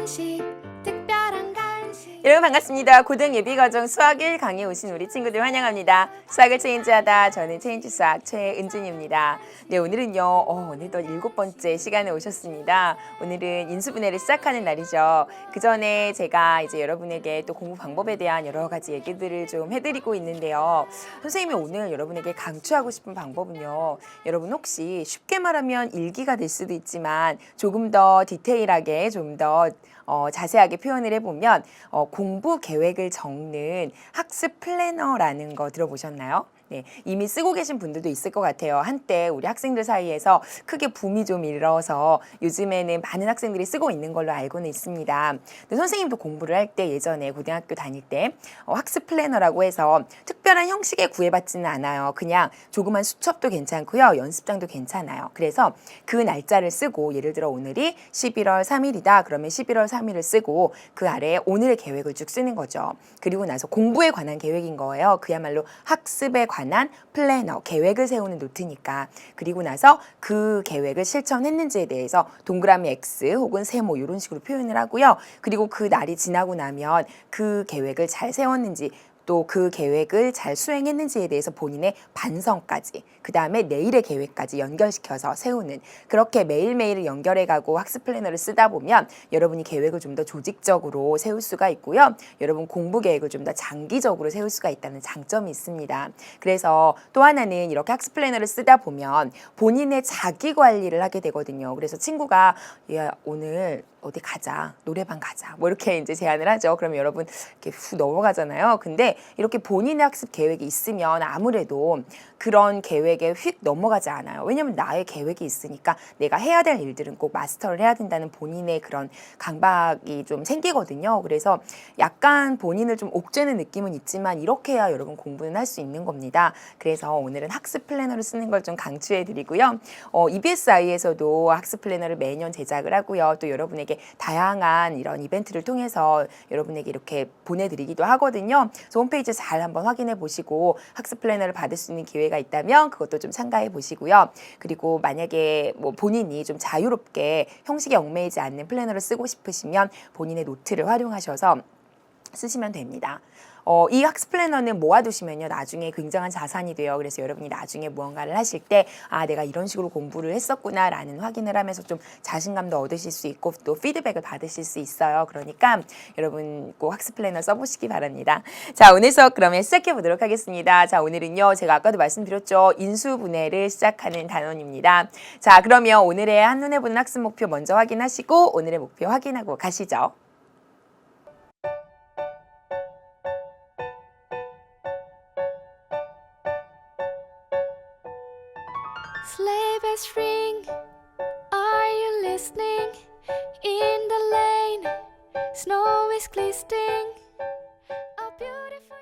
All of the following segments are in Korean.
간식, 특별한 간식. 여러분 반갑습니다. 고등예비과정 수학 1 강의에 오신 우리 친구들 환영합니다. 수학을 체인지하다. 저는 체인지 수학 최은준입니다. 네, 오늘은요. 오늘도 7번째 시간에 오셨습니다. 오늘은 인수분해를 시작하는 날이죠. 그 전에 제가 이제 여러분에게 또 공부 방법에 대한 여러 가지 얘기들을 좀 해드리고 있는데요. 선생님이 오늘 여러분에게 강추하고 싶은 방법은요. 여러분 혹시 쉽게 말하면 일기가 될 수도 있지만 조금 더 디테일하게 좀 더 자세하게 표현을 해보면 공부 계획을 적는 학습 플래너라는 거 들어보셨나요? 네, 이미 쓰고 계신 분들도 있을 것 같아요. 한때 우리 학생들 사이에서 크게 붐이 좀 일어서 요즘에는 많은 학생들이 쓰고 있는 걸로 알고는 있습니다. 근데 선생님도 공부를 할 때 예전에 고등학교 다닐 때 학습 플래너라고 해서 특별한 형식에 구애받지는 않아요. 그냥 조그만 수첩도 괜찮고요. 연습장도 괜찮아요. 그래서 그 날짜를 쓰고 예를 들어 오늘이 11월 3일이다. 그러면 11월 3일을 쓰고 그 아래에 오늘의 계획을 쭉 쓰는 거죠. 그리고 나서 공부에 관한 계획인 거예요. 그야말로 학습에 관한 플래너, 계획을 세우는 노트니까. 그리고 나서 그 계획을 실천했는지에 대해서 동그라미 X 혹은 세모 이런 식으로 표현을 하고요. 그리고 그 날이 지나고 나면 그 계획을 잘 세웠는지 또 그 계획을 잘 수행했는지에 대해서 본인의 반성까지, 그 다음에 내일의 계획까지 연결시켜서 세우는, 그렇게 매일매일 연결해가고 학습 플래너를 쓰다 보면 여러분이 계획을 좀 더 조직적으로 세울 수가 있고요. 여러분 공부 계획을 좀 더 장기적으로 세울 수가 있다는 장점이 있습니다. 그래서 또 하나는 이렇게 학습 플래너를 쓰다 보면 본인의 자기 관리를 하게 되거든요. 그래서 친구가 야, 오늘 어디 가자, 노래방 가자, 뭐 이렇게 이제 제안을 하죠. 그러면 여러분 이렇게 후 넘어가잖아요. 근데 이렇게 본인의 학습 계획이 있으면 아무래도 그런 계획에 휙 넘어가지 않아요. 왜냐면 나의 계획이 있으니까 내가 해야 될 일들은 꼭 마스터를 해야 된다는 본인의 그런 강박이 좀 생기거든요. 그래서 약간 본인을 좀 옥죄는 느낌은 있지만 이렇게 해야 여러분 공부는 할 수 있는 겁니다. 그래서 오늘은 학습 플래너를 쓰는 걸 좀 강추해 드리고요. EBSI에서도 학습 플래너를 매년 제작을 하고요. 또 여러분에게 다양한 이런 이벤트를 통해서 여러분에게 이렇게 보내드리기도 하거든요. 그래서 홈페이지 잘 한번 확인해 보시고 학습 플래너를 받을 수 있는 기회가 있다면 그것도 좀 참가해 보시고요. 그리고 만약에 뭐 본인이 좀 자유롭게 형식에 얽매이지 않는 플래너를 쓰고 싶으시면 본인의 노트를 활용하셔서 쓰시면 됩니다. 이 학습 플래너는 모아두시면요 나중에 굉장한 자산이 돼요. 그래서 여러분이 나중에 무언가를 하실 때 아 내가 이런 식으로 공부를 했었구나 라는 확인을 하면서 좀 자신감도 얻으실 수 있고 또 피드백을 받으실 수 있어요. 그러니까 여러분 꼭 학습 플래너 써보시기 바랍니다. 자, 오늘 수업 그러면 시작해 보도록 하겠습니다. 자, 오늘은요 제가 아까도 말씀드렸죠, 인수분해를 시작하는 단원입니다. 자, 그러면 오늘의 한눈에 보는 학습 목표 먼저 확인하시고 오늘의 목표 확인하고 가시죠. Sleigh bells ring. Are you listening? In the lane, snow is glistening. A beautiful.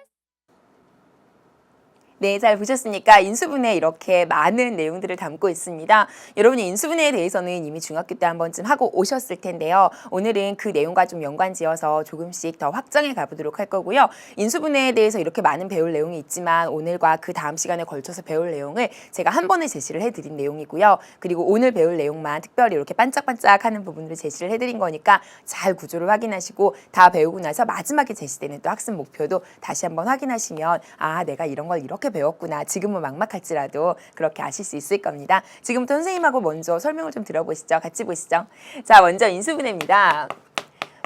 네, 잘 보셨습니까? 인수분해 이렇게 많은 내용들을 담고 있습니다. 여러분이 인수분해에 대해서는 이미 중학교 때 한 번쯤 하고 오셨을 텐데요. 오늘은 그 내용과 좀 연관지어서 조금씩 더 확장해 가보도록 할 거고요. 인수분해에 대해서 이렇게 많은 배울 내용이 있지만 오늘과 그 다음 시간에 걸쳐서 배울 내용을 제가 한 번에 제시를 해드린 내용이고요. 그리고 오늘 배울 내용만 특별히 이렇게 반짝반짝하는 부분으로 제시를 해드린 거니까 잘 구조를 확인하시고 다 배우고 나서 마지막에 제시되는 또 학습 목표도 다시 한번 확인하시면 아, 내가 이런 걸 이렇게 배웠구나. 지금은 막막할지라도 그렇게 아실 수 있을 겁니다. 지금부터 선생님하고 먼저 설명을 좀 들어보시죠. 같이 보시죠. 자, 먼저 인수분해입니다.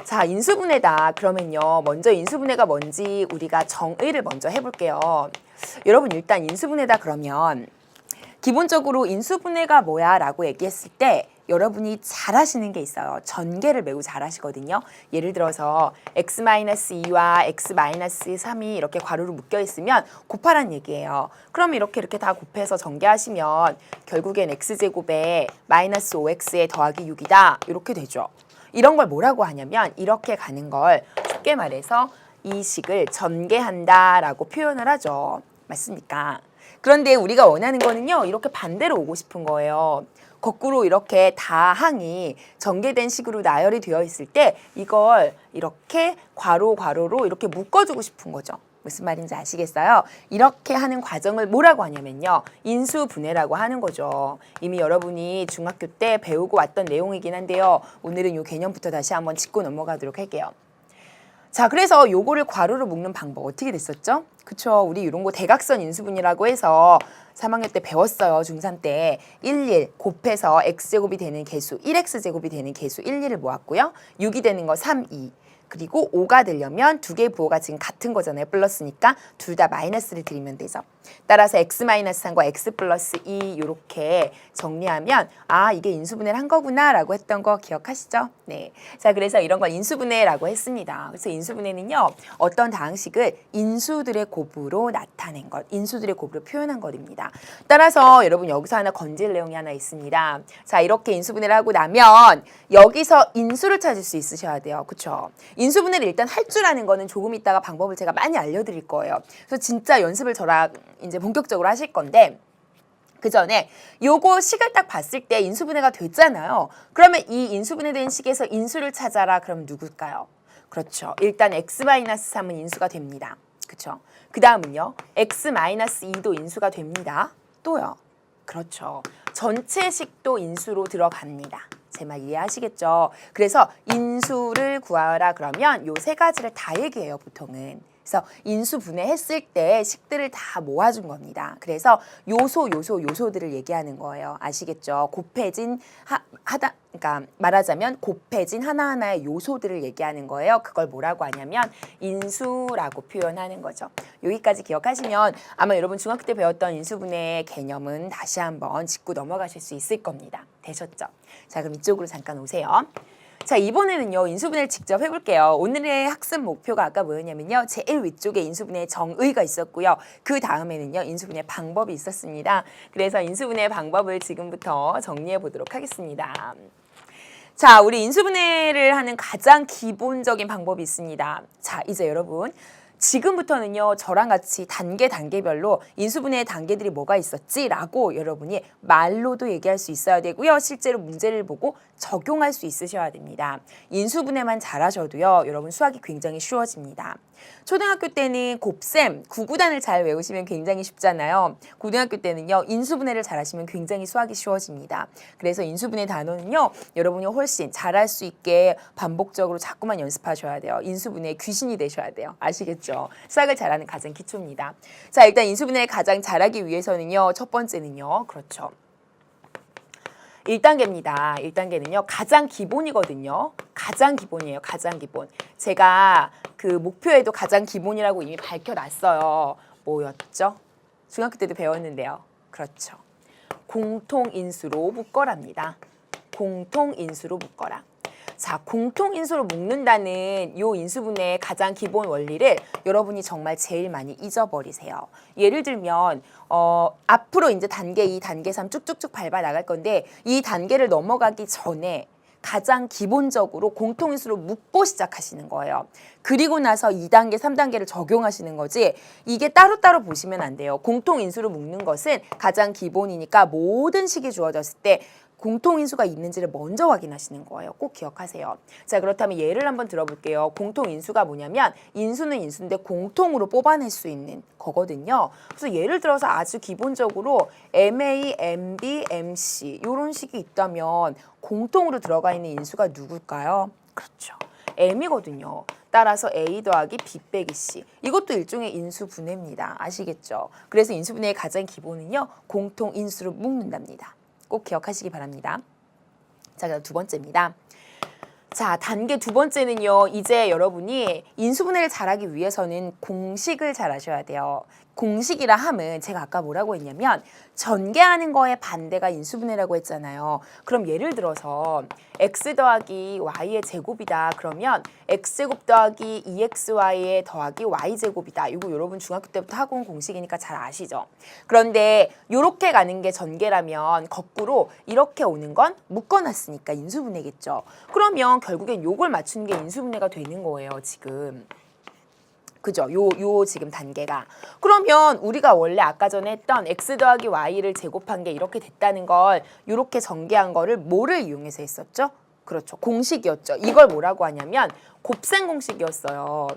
자, 인수분해다. 그러면요. 먼저 인수분해가 뭔지 우리가 정의를 먼저 해볼게요. 여러분 일단 인수분해다 그러면 기본적으로 인수분해가 뭐야 라고 얘기했을 때 여러분이 잘 하시는 게 있어요. 전개를 매우 잘 하시거든요. 예를 들어서 x-2와 x-3이 이렇게 괄호로 묶여 있으면 곱하란 얘기예요. 그럼 이렇게 다 곱해서 전개하시면 결국엔 x제곱에 마이너스 5x에 더하기 6이다. 이렇게 되죠. 이런 걸 뭐라고 하냐면 이렇게 가는 걸 쉽게 말해서 이 식을 전개한다 라고 표현을 하죠. 맞습니까? 그런데 우리가 원하는 거는요. 이렇게 반대로 오고 싶은 거예요. 거꾸로 이렇게 다항이 전개된 식으로 나열이 되어 있을 때 이걸 이렇게 괄호로 이렇게 묶어주고 싶은 거죠. 무슨 말인지 아시겠어요? 이렇게 하는 과정을 뭐라고 하냐면요. 인수분해라고 하는 거죠. 이미 여러분이 중학교 때 배우고 왔던 내용이긴 한데요. 오늘은 이 개념부터 다시 한번 짚고 넘어가도록 할게요. 자, 그래서 요거를 괄호로 묶는 방법 어떻게 됐었죠? 그쵸, 우리 이런 거 대각선 인수분해라고 해서 3학년 때 배웠어요. 중3 때 11 곱해서 x제곱이 되는 개수 1x제곱이 되는 개수 11을 모았고요. 6이 되는 거 3, 2. 그리고 5가 되려면 두 개의 부호가 지금 같은 거잖아요. 플러스니까 둘 다 마이너스를 드리면 되죠. 따라서 x-3과 x 플러스 2 이렇게 정리하면 아, 이게 인수분해를 한 거구나 라고 했던 거 기억하시죠? 네. 자, 그래서 이런 걸 인수분해라고 했습니다. 그래서 인수분해는요. 어떤 다항식을 인수들의 곱으로 나타낸 것, 인수들의 곱으로 표현한 것입니다. 따라서 여러분 여기서 하나 건질 내용이 하나 있습니다. 자, 이렇게 인수분해를 하고 나면 여기서 인수를 찾을 수 있으셔야 돼요. 그렇죠? 인수분해를 일단 할 줄 아는 거는 조금 있다가 방법을 제가 많이 알려드릴 거예요. 그래서 진짜 연습을 저랑 이제 본격적으로 하실 건데 그 전에 요거 식을 딱 봤을 때 인수분해가 됐잖아요. 그러면 이 인수분해된 식에서 인수를 찾아라. 그럼 누굴까요? 그렇죠. 일단 x-3은 인수가 됩니다. 그렇죠. 그 다음은요. x-2도 인수가 됩니다. 또요. 그렇죠. 전체 식도 인수로 들어갑니다. 제 말 이해하시겠죠? 그래서 인수를 구하라 그러면 요 세 가지를 다 얘기해요, 보통은. 그래서 인수분해했을 때 식들을 다 모아준 겁니다. 그래서 요소들을 얘기하는 거예요. 아시겠죠? 곱해진 그러니까 말하자면 곱해진 하나하나의 요소들을 얘기하는 거예요. 그걸 뭐라고 하냐면 인수라고 표현하는 거죠. 여기까지 기억하시면 아마 여러분 중학교 때 배웠던 인수분해의 개념은 다시 한번 짚고 넘어가실 수 있을 겁니다. 되셨죠? 자, 그럼 이쪽으로 잠깐 오세요. 자, 이번에는요. 인수분해를 직접 해볼게요. 오늘의 학습 목표가 아까 뭐였냐면요. 제일 위쪽에 인수분해의 정의가 있었고요. 그 다음에는요. 인수분해 방법이 있었습니다. 그래서 인수분해 방법을 지금부터 정리해 보도록 하겠습니다. 자, 우리 인수분해를 하는 가장 기본적인 방법이 있습니다. 자, 이제 여러분 지금부터는요. 저랑 같이 단계별로 인수분해의 단계들이 뭐가 있었지라고 여러분이 말로도 얘기할 수 있어야 되고요. 실제로 문제를 보고 적용할 수 있으셔야 됩니다. 인수분해만 잘하셔도요. 여러분 수학이 굉장히 쉬워집니다. 초등학교 때는 곱셈, 구구단을 잘 외우시면 굉장히 쉽잖아요. 고등학교 때는요. 인수분해를 잘하시면 굉장히 수학이 쉬워집니다. 그래서 인수분해 단어는요. 여러분이 훨씬 잘할 수 있게 반복적으로 자꾸만 연습하셔야 돼요. 인수분해의 귀신이 되셔야 돼요. 아시겠죠? 수학을 잘하는 가장 기초입니다. 자, 일단 인수분해를 가장 잘하기 위해서는요. 첫 번째는요. 그렇죠. 1단계입니다. 1단계는요. 가장 기본이거든요. 가장 기본이에요. 가장 기본. 제가 그 목표에도 가장 기본이라고 이미 밝혀놨어요. 뭐였죠? 중학교 때도 배웠는데요. 그렇죠. 공통인수로 묶어랍니다. 공통인수로 묶어라. 자, 공통인수로 묶는다는 요 인수분해의 가장 기본 원리를 여러분이 정말 제일 많이 잊어버리세요. 예를 들면 앞으로 이제 단계 2, 단계 3 쭉쭉쭉 밟아 나갈 건데 이 단계를 넘어가기 전에 가장 기본적으로 공통인수로 묶고 시작하시는 거예요. 그리고 나서 2단계, 3단계를 적용하시는 거지 이게 따로따로 보시면 안 돼요. 공통인수로 묶는 것은 가장 기본이니까 모든 식이 주어졌을 때 공통인수가 있는지를 먼저 확인하시는 거예요. 꼭 기억하세요. 자, 그렇다면 예를 한번 들어볼게요. 공통인수가 뭐냐면 인수는 인수인데 공통으로 뽑아낼 수 있는 거거든요. 그래서 예를 들어서 아주 기본적으로 MA, MB, MC 이런 식이 있다면 공통으로 들어가 있는 인수가 누굴까요? 그렇죠. M이거든요. 따라서 A 더하기 B 빼기 C. 이것도 일종의 인수분해입니다. 아시겠죠? 그래서 인수분해의 가장 기본은요. 공통인수로 묶는답니다. 꼭 기억하시기 바랍니다. 자, 그럼 두 번째입니다. 자, 단계 두 번째는요. 이제 여러분이 인수분해를 잘하기 위해서는 공식을 잘 아셔야 돼요. 공식이라 함은 제가 아까 뭐라고 했냐면 전개하는 거에 반대가 인수분해라고 했잖아요. 그럼 예를 들어서 x 더하기 y의 제곱이다. 그러면 x제곱 더하기 2xy의 더하기 y제곱이다. 이거 여러분 중학교 때부터 하고 온 공식이니까 잘 아시죠? 그런데 이렇게 가는 게 전개라면 거꾸로 이렇게 오는 건 묶어놨으니까 인수분해겠죠. 그러면 결국엔 요걸 맞추는 게 인수분해가 되는 거예요, 지금. 그죠? 요 지금 단계가. 그러면 우리가 원래 아까 전에 했던 x 더하기 y를 제곱한 게 이렇게 됐다는 걸 이렇게 전개한 거를 뭐를 이용해서 했었죠? 그렇죠. 공식이었죠. 이걸 뭐라고 하냐면 곱셈 공식이었어요.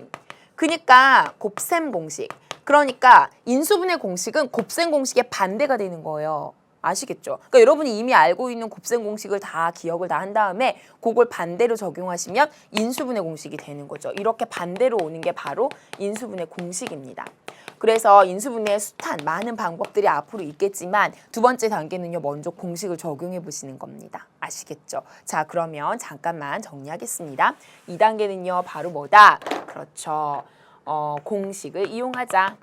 그러니까 곱셈 공식. 그러니까 인수분해 공식은 곱셈 공식의 반대가 되는 거예요. 아시겠죠? 그러니까 여러분이 이미 알고 있는 곱셈 공식을 다 기억을 다 한 다음에 그걸 반대로 적용하시면 인수분해 공식이 되는 거죠. 이렇게 반대로 오는 게 바로 인수분해 공식입니다. 그래서 인수분해의 숱한 많은 방법들이 앞으로 있겠지만 두 번째 단계는요. 먼저 공식을 적용해 보시는 겁니다. 아시겠죠? 자, 그러면 잠깐만 정리하겠습니다. 2단계는요. 바로 뭐다? 그렇죠. 공식을 이용하자.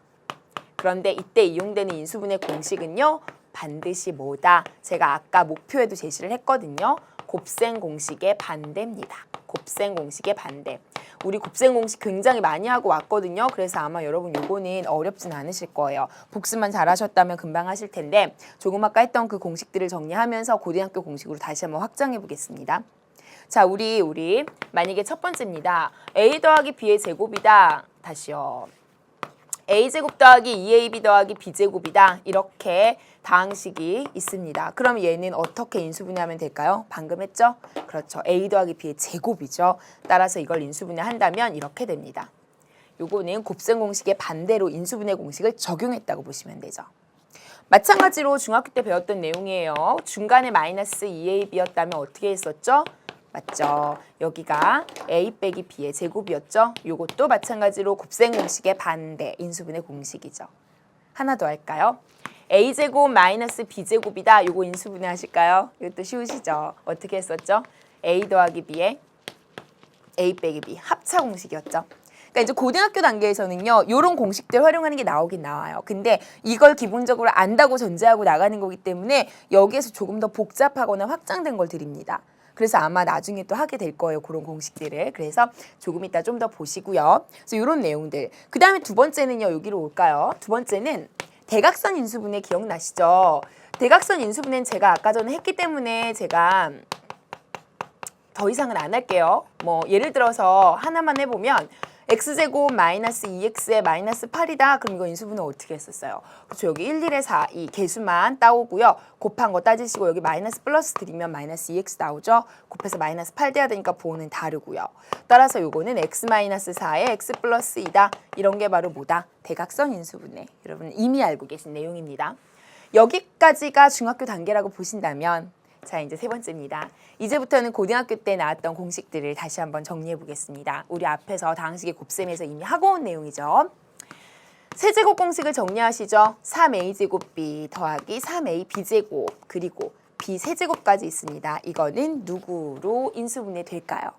그런데 이때 이용되는 인수분해 공식은요. 반드시 뭐다? 제가 아까 목표에도 제시를 했거든요. 곱셈 공식의 반대입니다. 곱셈 공식의 반대. 우리 곱셈 공식 굉장히 많이 하고 왔거든요. 그래서 아마 여러분 요거는 어렵진 않으실 거예요. 복습만 잘하셨다면 금방 하실 텐데 조금 아까 했던 그 공식들을 정리하면서 고등학교 공식으로 다시 한번 확장해 보겠습니다. 자, 우리 만약에 첫 번째입니다. a 더하기 b의 제곱이다. 다시요. a제곱 더하기 2ab 더하기 b제곱이다. 이렇게 다항식이 있습니다. 그럼 얘는 어떻게 인수분해하면 될까요? 방금 했죠? 그렇죠. a 더하기 b의 제곱이죠. 따라서 이걸 인수분해한다면 이렇게 됩니다. 요거는 곱셈 공식의 반대로 인수분해 공식을 적용했다고 보시면 되죠. 마찬가지로 중학교 때 배웠던 내용이에요. 중간에 마이너스 2ab였다면 어떻게 했었죠? 맞죠. 여기가 a 빼기 b의 제곱이었죠. 요것도 마찬가지로 곱셈 공식의 반대, 인수분해 공식이죠. 하나 더 할까요? a제곱 마이너스 b제곱이다. 요거 인수분해 하실까요? 이것도 쉬우시죠? 어떻게 했었죠? a 더하기 b의 a 빼기 b 합차 공식이었죠. 그러니까 이제 고등학교 단계에서는요. 이런 공식들 활용하는 게 나오긴 나와요. 근데 이걸 기본적으로 안다고 전제하고 나가는 거기 때문에 여기에서 조금 더 복잡하거나 확장된 걸 드립니다. 그래서 아마 나중에 또 하게 될 거예요. 그런 공식들을. 그래서 조금 이따 좀 더 보시고요. 그래서 이런 내용들. 그 다음에 두 번째는요. 여기로 올까요? 두 번째는 대각선 인수분해 기억나시죠? 대각선 인수분해는 제가 아까 전에 했기 때문에 제가 더 이상은 안 할게요. 뭐 예를 들어서 하나만 해보면 x제곱 마이너스 2x에 마이너스 8이다. 그럼 이거 인수분해 어떻게 했었어요? 그렇죠. 여기 1, 1에 4, 이 개수만 따오고요. 곱한 거 따지시고 여기 마이너스 플러스 드리면 마이너스 2x 나오죠. 곱해서 마이너스 8 돼야 되니까 부호는 다르고요. 따라서 요거는 x 마이너스 4에 x 플러스 2다. 이런 게 바로 뭐다? 대각선 인수분해. 여러분 이미 알고 계신 내용입니다. 여기까지가 중학교 단계라고 보신다면 자, 이제 세 번째입니다. 이제부터는 고등학교 때 나왔던 공식들을 다시 한번 정리해 보겠습니다. 우리 앞에서 다항식의 곱셈에서 이미 하고 온 내용이죠. 세제곱 공식을 정리하시죠. 3a제곱 b 더하기 3ab제곱 그리고 b 세제곱까지 있습니다. 이거는 누구로 인수분해 될까요?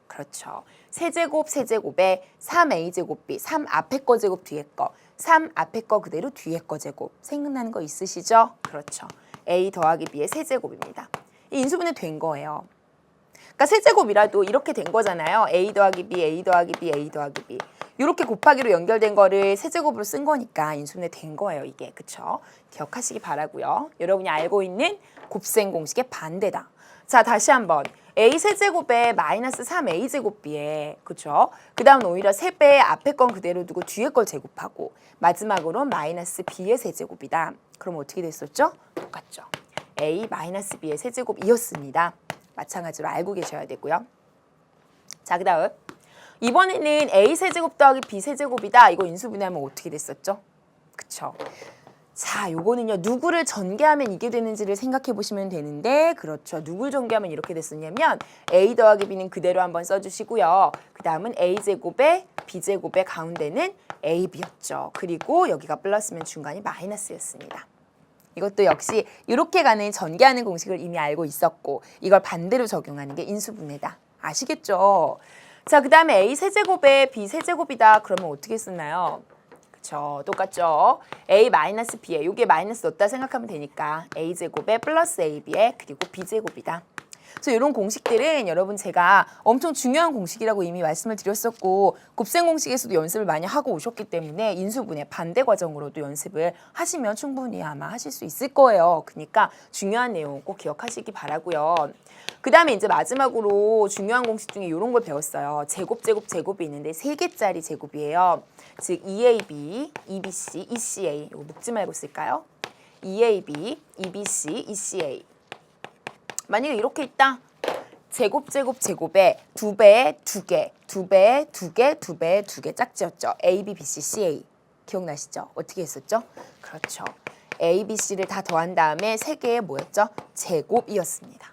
그렇죠. 세제곱에 3a제곱 b 3 앞에 거 제곱 뒤에 거 3 앞에 거 그대로 뒤에 거 제곱 생각나는 거 있으시죠? 그렇죠. a 더하기 b의 세제곱입니다. 이 인수분해 된 거예요. 그러니까 세제곱이라도 이렇게 된 거잖아요. a 더하기 b, a 더하기 b, a 더하기 b. 이렇게 곱하기로 연결된 거를 세제곱으로 쓴 거니까 인수분해 된 거예요. 이게. 그쵸? 기억하시기 바라고요. 여러분이 알고 있는 곱셈 공식의 반대다. 자, 다시 한번. a 세제곱에 마이너스 3a제곱 b에 그쵸? 그 다음은 오히려 3배 앞에 건 그대로 두고 뒤에 걸 제곱하고 마지막으로 마이너스 b의 세제곱이다. 그럼 어떻게 됐었죠? 똑같죠. a 마이너스 b의 세제곱이었습니다. 마찬가지로 알고 계셔야 되고요. 자, 그 다음 이번에는 a 세제곱 더하기 b 세제곱이다. 이거 인수분해하면 어떻게 됐었죠? 그쵸? 자, 요거는요. 누구를 전개하면 이게 되는지를 생각해 보시면 되는데 그렇죠. 누굴 전개하면 이렇게 됐었냐면 a 더하기 b는 그대로 한번 써주시고요. 그 다음은 a제곱에 b제곱의 가운데는 ab였죠. 그리고 여기가 플러스면 중간이 마이너스였습니다. 이것도 역시 이렇게 가는 전개하는 공식을 이미 알고 있었고 이걸 반대로 적용하는 게 인수분해다. 아시겠죠? 자, 그 다음에 a 세제곱에 b 세제곱이다. 그러면 어떻게 쓰나요? 그쵸, 똑같죠. a 마이너스 b에 여기에 마이너스 넣었다 생각하면 되니까 a제곱에 플러스 ab에 그리고 b제곱이다. 그래서 이런 공식들은 여러분 제가 엄청 중요한 공식이라고 이미 말씀을 드렸었고 곱셈 공식에서도 연습을 많이 하고 오셨기 때문에 인수분해 반대 과정으로도 연습을 하시면 충분히 아마 하실 수 있을 거예요. 그러니까 중요한 내용 꼭 기억하시기 바라고요. 그 다음에 이제 마지막으로 중요한 공식 중에 이런 걸 배웠어요. 제곱이 있는데 3개짜리 제곱이에요. 즉 2ab, 2bc, ECA 이거 묶지 말고 쓸까요? 2ab, 2bc, ECA 만약에 이렇게 있다. 제곱에 2배에 2개, 2배에 2개, 2배에 2개 짝지었죠. A, B, B, C, C, A. 기억나시죠? 어떻게 했었죠? 그렇죠. A, B, C를 다 더한 다음에 3개의 뭐였죠? 제곱이었습니다.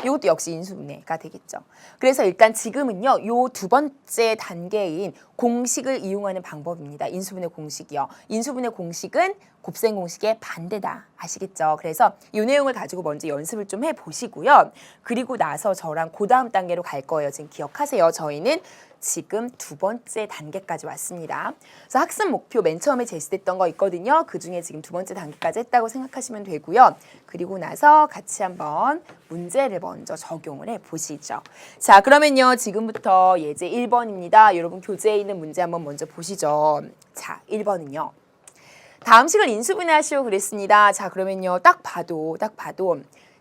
이것도 역시 인수분해가 되겠죠. 그래서 일단 지금은요, 요 두 번째 단계인 공식을 이용하는 방법입니다. 인수분해 공식이요. 인수분해 공식은 곱셈 공식의 반대다. 아시겠죠? 그래서 이 내용을 가지고 먼저 연습을 좀 해보시고요. 그리고 나서 저랑 그 다음 단계로 갈 거예요. 지금 기억하세요. 저희는 지금 두 번째 단계까지 왔습니다. 그래서 학습 목표 맨 처음에 제시됐던 거 있거든요. 그중에 지금 두 번째 단계까지 했다고 생각하시면 되고요. 그리고 나서 같이 한번 문제를 먼저 적용을 해보시죠. 자, 그러면요. 지금부터 예제 1번입니다. 여러분 교재에 있는 문제 한번 먼저 보시죠. 자, 1번은요. 다음 식을 인수분해하시오 그랬습니다. 자, 그러면요. 딱 봐도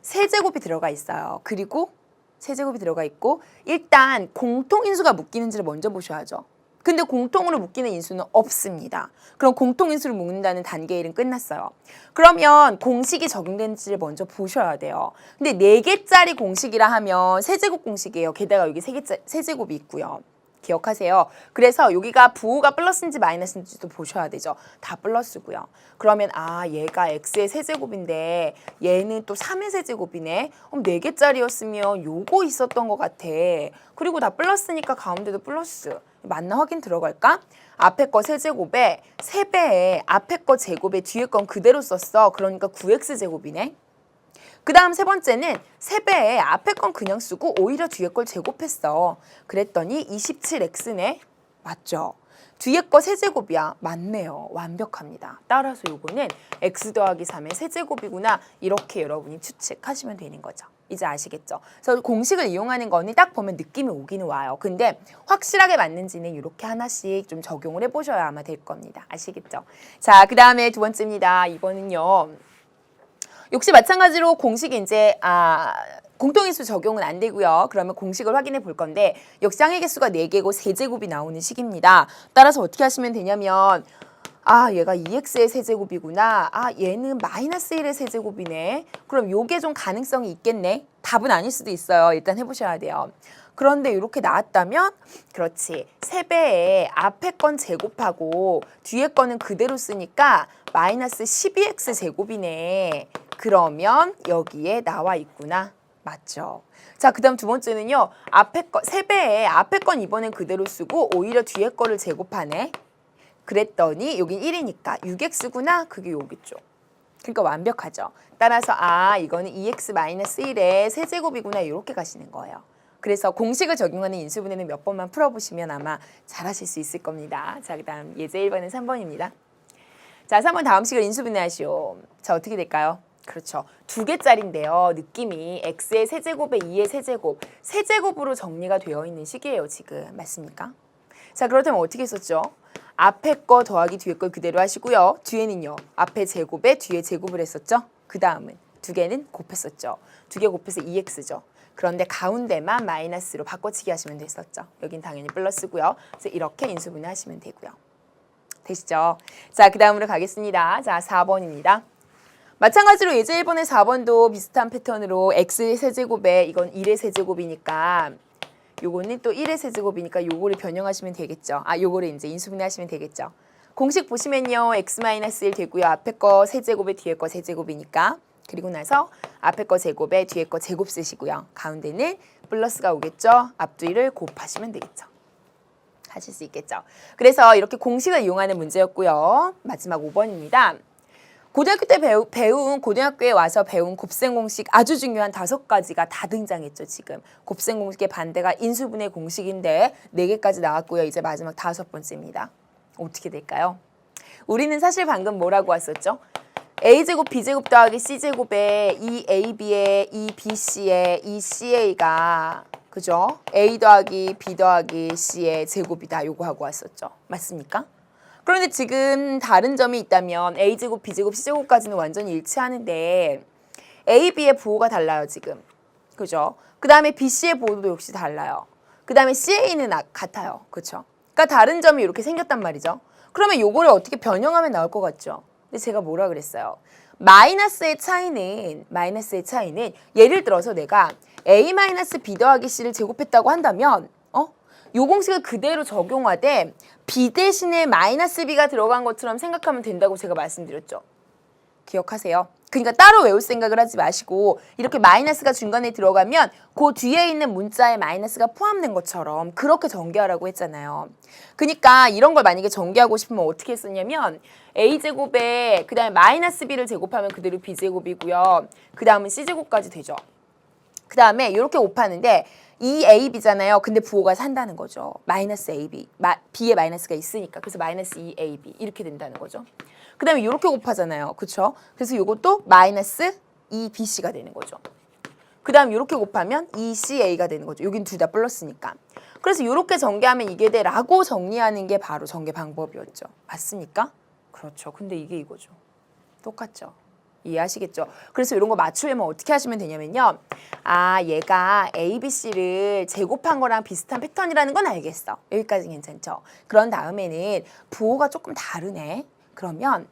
세제곱이 들어가 있어요. 그리고 세제곱이 들어가 있고 일단 공통인수가 묶이는지를 먼저 보셔야죠. 근데 공통으로 묶이는 인수는 없습니다. 그럼 공통인수를 묶는다는 단계 1은 끝났어요. 그러면 공식이 적용되는지를 먼저 보셔야 돼요. 근데 4개짜리 공식이라 하면 세제곱 공식이에요. 게다가 여기 세제곱이 있고요. 기억하세요. 그래서 여기가 부호가 플러스인지 마이너스인지도 보셔야 되죠. 다 플러스고요. 그러면 얘가 x의 세제곱인데 얘는 또 3의 세제곱이네. 그럼 4개짜리였으면 요거 있었던 것 같아. 그리고 다 플러스니까 가운데도 플러스. 맞나 확인 들어갈까? 앞에 거 세제곱에 3배에 앞에 거 제곱에 뒤에 건 그대로 썼어. 그러니까 9x제곱이네. 그 다음 세 번째는 3배에 앞에 건 그냥 쓰고 오히려 뒤에 걸 제곱했어. 그랬더니 27x네. 맞죠? 뒤에 거 세제곱이야. 맞네요. 완벽합니다. 따라서 요거는 x 더하기 3의 세제곱이구나. 이렇게 여러분이 추측하시면 되는 거죠. 이제 아시겠죠? 그래서 공식을 이용하는 거는 딱 보면 느낌이 오기는 와요. 근데 확실하게 맞는지는 이렇게 하나씩 좀 적용을 해보셔야 아마 될 겁니다. 아시겠죠? 자, 그 다음에 두 번째입니다. 이번은요. 역시 마찬가지로 공식이 이제 공통인수 적용은 안 되고요. 그러면 공식을 확인해 볼 건데 역시 항의 개수가 4개고 세제곱이 나오는 식입니다. 따라서 어떻게 하시면 되냐면 얘가 2x의 세제곱이구나. 얘는 마이너스 1의 세제곱이네. 그럼 요게 좀 가능성이 있겠네. 답은 아닐 수도 있어요. 일단 해보셔야 돼요. 그런데 이렇게 나왔다면 그렇지. 3배에 앞에 건 제곱하고 뒤에 거는 그대로 쓰니까 마이너스 12x 제곱이네. 그러면 여기에 나와 있구나. 맞죠? 자, 그 다음 두 번째는요. 3배에 앞에 건 이번엔 그대로 쓰고 오히려 뒤에 거를 제곱하네. 그랬더니 여긴 1이니까 6x구나. 그게 여기죠. 그러니까 완벽하죠. 따라서 이거는 2x-1의 세제곱이구나. 이렇게 가시는 거예요. 그래서 공식을 적용하는 인수분해는 몇 번만 풀어보시면 아마 잘하실 수 있을 겁니다. 자, 그 다음 예제 1번은 3번입니다. 자, 3번 다음 식을 인수분해 하시오. 자, 어떻게 될까요? 그렇죠. 2개짜리인데요. 느낌이 x의 세제곱에 2의 세제곱, 세제곱으로 정리가 되어 있는 식이에요. 지금 맞습니까? 자, 그렇다면 어떻게 썼죠? 앞에 거 더하기 뒤에 걸 그대로 하시고요. 뒤에는요. 앞에 제곱에 뒤에 제곱을 했었죠. 그 다음은 2개는 곱했었죠. 2개 곱해서 2x죠. 그런데 가운데만 마이너스로 바꿔치기 하시면 됐었죠. 여긴 당연히 플러스고요. 그래서 이렇게 인수분해 하시면 되고요. 되시죠? 자, 그 다음으로 가겠습니다. 자, 4번입니다. 마찬가지로 예제 1번의 4번도 비슷한 패턴으로 x의 세제곱에 이건 1의 세제곱이니까 요거는 또 1의 세제곱이니까 요거를 변형하시면 되겠죠. 요거를 이제 인수분해 하시면 되겠죠. 공식 보시면요. x-1 되고요. 앞에 거 세제곱에 뒤에 거 세제곱이니까. 그리고 나서 앞에 거 제곱에 뒤에 거 제곱 쓰시고요. 가운데는 플러스가 오겠죠. 앞뒤를 곱하시면 되겠죠. 하실 수 있겠죠. 그래서 이렇게 공식을 이용하는 문제였고요. 마지막 5번입니다. 고등학교 때 고등학교에 와서 배운 곱셈 공식 아주 중요한 5가지가 다 등장했죠. 지금 곱셈 공식의 반대가 인수분해 공식인데 4개까지 나왔고요. 이제 마지막 5번째입니다. 어떻게 될까요? 우리는 사실 방금 뭐라고 했었죠? a제곱 b제곱 더하기 c제곱에 2ab에 2bc에 2ca가 그죠? a 더하기 b 더하기 c의 제곱이다. 요거 하고 왔었죠. 맞습니까? 그런데 지금 다른 점이 있다면 a제곱, b제곱, c제곱까지는 완전히 일치하는데 a, b의 부호가 달라요. 지금. 그죠? 그 다음에 b, c의 부호도 역시 달라요. 그 다음에 ca는 같아요. 그렇죠? 그러니까 다른 점이 이렇게 생겼단 말이죠. 그러면 요거를 어떻게 변형하면 나올 것 같죠? 근데 제가 뭐라 그랬어요? 마이너스의 차이는 예를 들어서 내가 A-B 더하기 C를 제곱했다고 한다면 요 공식을 그대로 적용하되 B 대신에 마이너스 B가 들어간 것처럼 생각하면 된다고 제가 말씀드렸죠. 기억하세요. 그러니까 따로 외울 생각을 하지 마시고 이렇게 마이너스가 중간에 들어가면 그 뒤에 있는 문자에 마이너스가 포함된 것처럼 그렇게 전개하라고 했잖아요. 그러니까 이런 걸 만약에 전개하고 싶으면 어떻게 했었냐면 A제곱에 그 다음에 마이너스 B를 제곱하면 그대로 B제곱이고요. 그 다음은 C제곱까지 되죠. 그 다음에 이렇게 곱하는데 2AB잖아요. 근데 부호가 산다는 거죠. 마이너스 AB. B에 마이너스가 있으니까. 그래서 마이너스 2AB 이렇게 된다는 거죠. 그 다음에 이렇게 곱하잖아요. 그렇죠? 그래서 이것도 마이너스 2BC가 되는 거죠. 그 다음 이렇게 곱하면 2CA가 되는 거죠. 여긴 둘 다 플러스니까. 그래서 이렇게 전개하면 이게 돼 라고 정리하는 게 바로 전개 방법이었죠. 맞습니까? 그렇죠. 근데 이게 이거죠. 똑같죠. 이해하시겠죠? 그래서 이런 거 맞추려면 어떻게 하시면 되냐면요. 아, 얘가 A, B, C를 제곱한 거랑 비슷한 패턴이라는 건 알겠어. 여기까지 괜찮죠? 그런 다음에는 부호가 조금 다르네. 그러면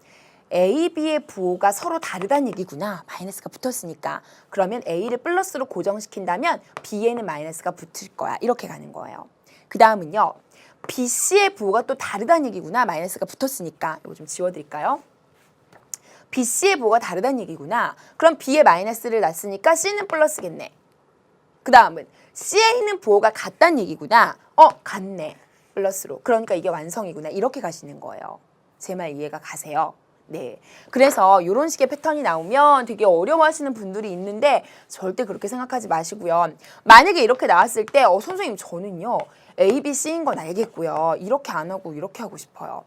A, B의 부호가 서로 다르다는 얘기구나. 마이너스가 붙었으니까. 그러면 A를 플러스로 고정시킨다면 B에는 마이너스가 붙을 거야. 이렇게 가는 거예요. 그 다음은요. B, C의 부호가 또 다르다는 얘기구나. 마이너스가 붙었으니까. 이거 좀 지워드릴까요? BC의 부호가 다르다는 얘기구나. 그럼 B에 마이너스를 놨으니까 C는 플러스겠네. 그 다음은 C에 있는 부호가 같다는 얘기구나. 같네. 플러스로. 그러니까 이게 완성이구나. 이렇게 가시는 거예요. 제 말 이해가 가세요? 네. 그래서 이런 식의 패턴이 나오면 되게 어려워하시는 분들이 있는데 절대 그렇게 생각하지 마시고요. 만약에 이렇게 나왔을 때 선생님 저는요. A, B, C인 건 알겠고요. 이렇게 안 하고 이렇게 하고 싶어요.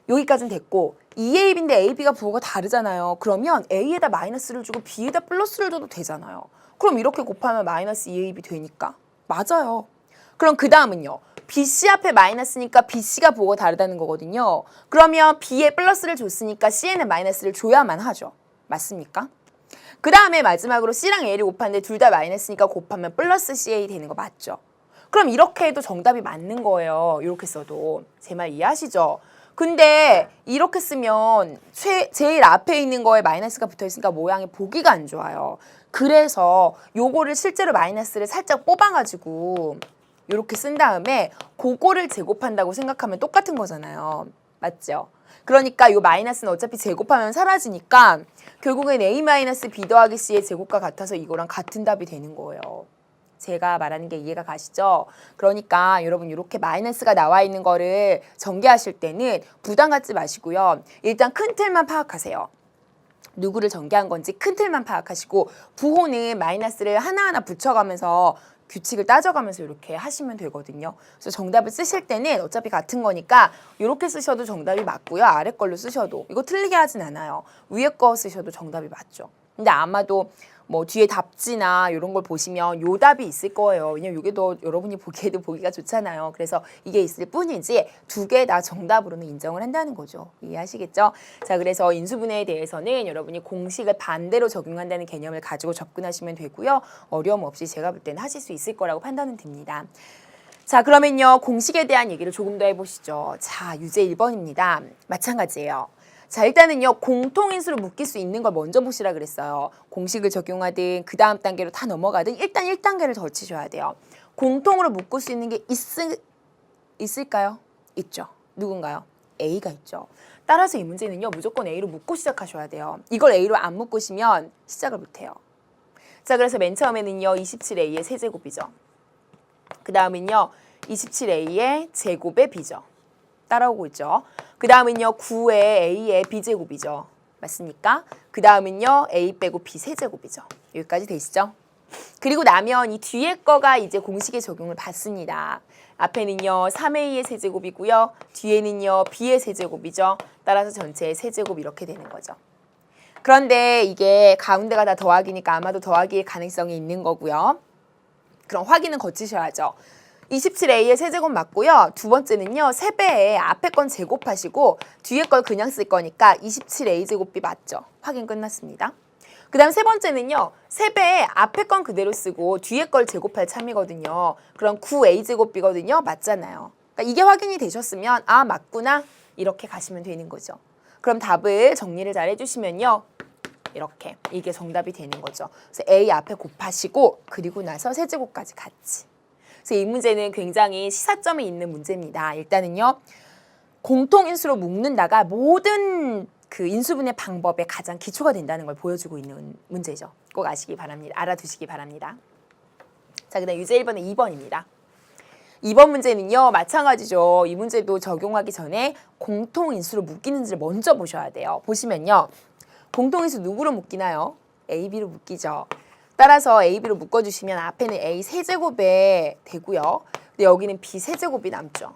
여기까지는 됐고 2AB인데 AB가 부호가 다르잖아요. 그러면 A에다 마이너스를 주고 B에다 플러스를 줘도 되잖아요. 그럼 이렇게 곱하면 마이너스 2AB 되니까. 맞아요. 그럼 그 다음은요. BC 앞에 마이너스니까 BC가 부호가 다르다는 거거든요. 그러면 B에 플러스를 줬으니까 C에는 마이너스를 줘야만 하죠. 맞습니까? 그 다음에 마지막으로 C랑 A를 곱하는데 둘 다 마이너스니까 곱하면 플러스 CA 되는 거 맞죠? 그럼 이렇게 해도 정답이 맞는 거예요. 이렇게 써도. 제 말 이해하시죠? 근데 이렇게 쓰면 제일 앞에 있는 거에 마이너스가 붙어있으니까 모양이 보기가 안 좋아요. 그래서 요거를 실제로 마이너스를 살짝 뽑아가지고 이렇게 쓴 다음에 그거를 제곱한다고 생각하면 똑같은 거잖아요. 맞죠? 그러니까 요 마이너스는 어차피 제곱하면 사라지니까 결국엔 A-B 더하기 C의 제곱과 같아서 이거랑 같은 답이 되는 거예요. 제가 말하는 게 이해가 가시죠? 그러니까 여러분 이렇게 마이너스가 나와 있는 거를 전개하실 때는 부담 갖지 마시고요. 일단 큰 틀만 파악하세요. 누구를 전개한 건지 큰 틀만 파악하시고 부호는 마이너스를 하나하나 붙여가면서 규칙을 따져가면서 이렇게 하시면 되거든요. 그래서 정답을 쓰실 때는 어차피 같은 거니까 이렇게 쓰셔도 정답이 맞고요. 아래 걸로 쓰셔도. 이거 틀리게 하진 않아요. 위에 거 쓰셔도 정답이 맞죠. 근데 아마도 뭐 뒤에 답지나 이런 걸 보시면 요 답이 있을 거예요. 왜냐면 이게 더 여러분이 보기에도 보기가 좋잖아요. 그래서 이게 있을 뿐이지 두 개 다 정답으로는 인정을 한다는 거죠. 이해하시겠죠? 자, 그래서 인수분해에 대해서는 여러분이 공식을 반대로 적용한다는 개념을 가지고 접근하시면 되고요. 어려움 없이 제가 볼 때는 하실 수 있을 거라고 판단은 듭니다. 자, 그러면요. 공식에 대한 얘기를 조금 더 해보시죠. 자, 유제 1번입니다. 마찬가지예요. 자, 일단은요. 공통인수로 묶일 수 있는 걸 먼저 보시라 그랬어요. 공식을 적용하든 그 다음 단계로 다 넘어가든 일단 1단계를 더 치셔야 돼요. 공통으로 묶을 수 있는 게 있을까요? 있죠. 누군가요? A가 있죠. 따라서 이 문제는요. 무조건 A로 묶고 시작하셔야 돼요. 이걸 A로 안 묶으시면 시작을 못해요. 자, 그래서 맨 처음에는요. 27A의 세제곱이죠. 그 다음은요. 27A의 제곱의 B죠. 따라오고 있죠. 그 다음은요. 9의 A의 B제곱이죠. 맞습니까? 그 다음은요. A 빼고 B 세제곱이죠. 여기까지 되시죠? 그리고 나면 이 뒤에 거가 이제 공식의 적용을 받습니다. 앞에는요. 3A의 세제곱이고요. 뒤에는요. B의 세제곱이죠. 따라서 전체의 세제곱 이렇게 되는 거죠. 그런데 이게 가운데가 다 더하기니까 아마도 더하기의 가능성이 있는 거고요. 그럼 확인은 거치셔야죠. 27A의 세제곱 맞고요. 두 번째는요. 3배에 앞에 건 제곱하시고 뒤에 걸 그냥 쓸 거니까 27A 제곱비 맞죠? 확인 끝났습니다. 그 다음 세 번째는요. 3배에 앞에 건 그대로 쓰고 뒤에 걸 제곱할 참이거든요. 그럼 9A 제곱비거든요. 맞잖아요. 그러니까 이게 확인이 되셨으면 아 맞구나 이렇게 가시면 되는 거죠. 그럼 답을 정리를 잘 해주시면요. 이렇게 이게 정답이 되는 거죠. 그래서 A 앞에 곱하시고 그리고 나서 세제곱까지 같이. 그래서 이 문제는 굉장히 시사점이 있는 문제입니다. 일단은요. 공통인수로 묶는다가 모든 그 인수분해 방법의 가장 기초가 된다는 걸 보여주고 있는 문제죠. 꼭 아시기 바랍니다. 알아두시기 바랍니다. 자, 그다음 유제 1번은 2번입니다. 2번 문제는요. 마찬가지죠. 이 문제도 적용하기 전에 공통인수로 묶이는지를 먼저 보셔야 돼요. 보시면요. 공통인수 누구로 묶이나요? A, B로 묶이죠. 따라서 A, B로 묶어주시면 앞에는 A 세제곱에 되고요. 근데 여기는 B 세제곱이 남죠.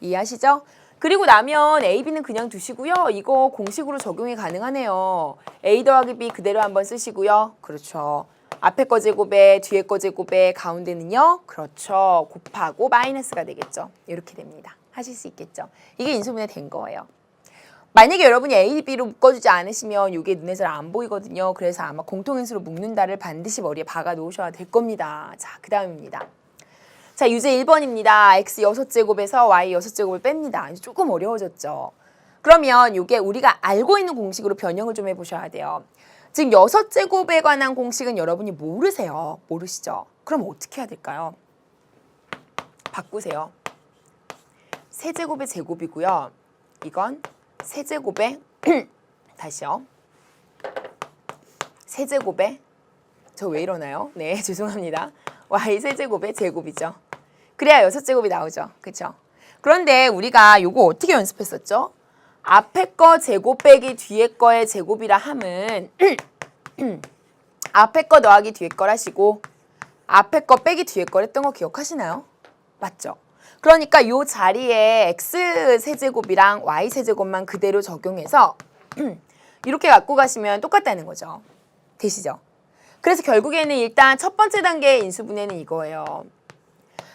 이해하시죠? 그리고 나면 A, B는 그냥 두시고요. 이거 공식으로 적용이 가능하네요. A 더하기 B 그대로 한번 쓰시고요. 그렇죠. 앞에 거 제곱에 뒤에 거 제곱에 가운데는요. 그렇죠. 곱하고 마이너스가 되겠죠. 이렇게 됩니다. 하실 수 있겠죠. 이게 인수분해 된 거예요. 만약에 여러분이 A, B로 묶어주지 않으시면 이게 눈에 잘 안 보이거든요. 그래서 아마 공통인수로 묶는다를 반드시 머리에 박아 놓으셔야 될 겁니다. 자, 그 다음입니다. 자, 유제 1번입니다. x 6제곱에서 y 6제곱을 뺍니다. 이제 조금 어려워졌죠. 그러면 이게 우리가 알고 있는 공식으로 변형을 좀 해보셔야 돼요. 지금 6제곱에 관한 공식은 여러분이 모르세요. 모르시죠? 그럼 어떻게 해야 될까요? 바꾸세요. 세제곱의 제곱이고요. 이건 세제곱의 다시요. 세제곱의 저 왜 이러나요? 네, 죄송합니다. y 세제곱의 제곱이죠. 그래야 6제곱이 나오죠. 그렇죠? 그런데 우리가 요거 어떻게 연습했었죠? 앞에 거 제곱 빼기 뒤에 거의 제곱이라 함은 앞에 거 더하기 뒤에 거라시고 앞에 거 빼기 뒤에 거 했던 거 기억하시나요? 맞죠? 그러니까 요 자리에 x 세제곱이랑 y 세제곱만 그대로 적용해서 이렇게 갖고 가시면 똑같다는 거죠. 되시죠? 그래서 결국에는 일단 첫 번째 단계의 인수분해는 이거예요.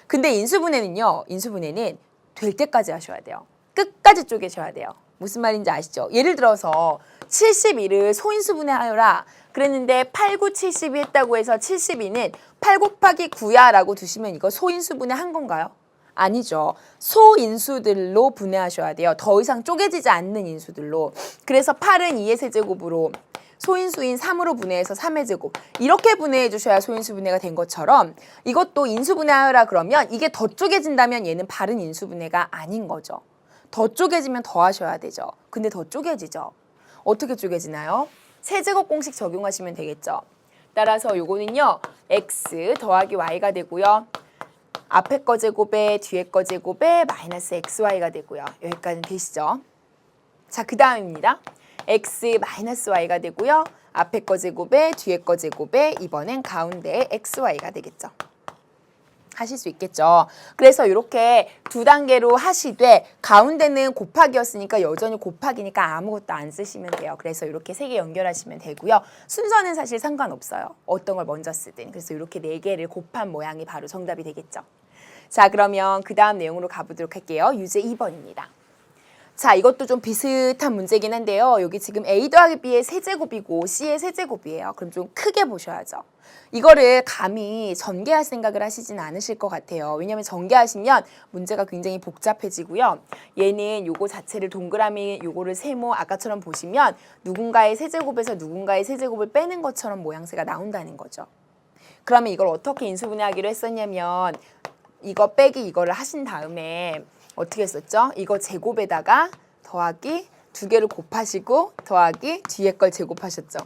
근데 인수분해는요. 인수분해는 될 때까지 하셔야 돼요. 끝까지 쪼개셔야 돼요. 무슨 말인지 아시죠? 예를 들어서 71을 소인수분해하여라 그랬는데 8, 9, 72 했다고 해서 72는 8 곱하기 9야 라고 두시면 이거 소인수분해 한 건가요? 아니죠. 소인수들로 분해하셔야 돼요. 더 이상 쪼개지지 않는 인수들로. 그래서 8은 2의 세제곱으로 소인수인 3으로 분해해서 3의 제곱 이렇게 분해해 주셔야 소인수분해가 된 것처럼 이것도 인수분해하여라 그러면 이게 더 쪼개진다면 얘는 바른 인수분해가 아닌 거죠. 더 쪼개지면 더 하셔야 되죠. 근데 더 쪼개지죠. 어떻게 쪼개지나요? 세제곱 공식 적용하시면 되겠죠. 따라서 요거는요. x 더하기 y가 되고요. 앞에 거 제곱에 뒤에 거 제곱에 마이너스 xy가 되고요. 여기까지는 되시죠? 자, 그 다음입니다. x 마이너스 y가 되고요. 앞에 거 제곱에 뒤에 거 제곱에 이번엔 가운데에 xy가 되겠죠. 하실 수 있겠죠. 그래서 이렇게 두 단계로 하시되 가운데는 곱하기였으니까 여전히 곱하기니까 아무것도 안 쓰시면 돼요. 그래서 이렇게 세 개 연결하시면 되고요. 순서는 사실 상관없어요. 어떤 걸 먼저 쓰든. 그래서 이렇게 네 개를 곱한 모양이 바로 정답이 되겠죠. 자, 그러면 그 다음 내용으로 가보도록 할게요. 유제 2번입니다. 자, 이것도 좀 비슷한 문제긴 한데요. 여기 지금 A 더하기 B의 세제곱이고 C의 세제곱이에요. 그럼 좀 크게 보셔야죠. 이거를 감히 전개할 생각을 하시진 않으실 것 같아요. 왜냐하면 전개하시면 문제가 굉장히 복잡해지고요. 얘는 요거 자체를 동그라미 요거를 세모 아까처럼 보시면 누군가의 세제곱에서 누군가의 세제곱을 빼는 것처럼 모양새가 나온다는 거죠. 그러면 이걸 어떻게 인수분해하기로 했었냐면 이거 빼기 이거를 하신 다음에 어떻게 했었죠? 이거 제곱에다가 더하기 두 개를 곱하시고 더하기 뒤에 걸 제곱하셨죠.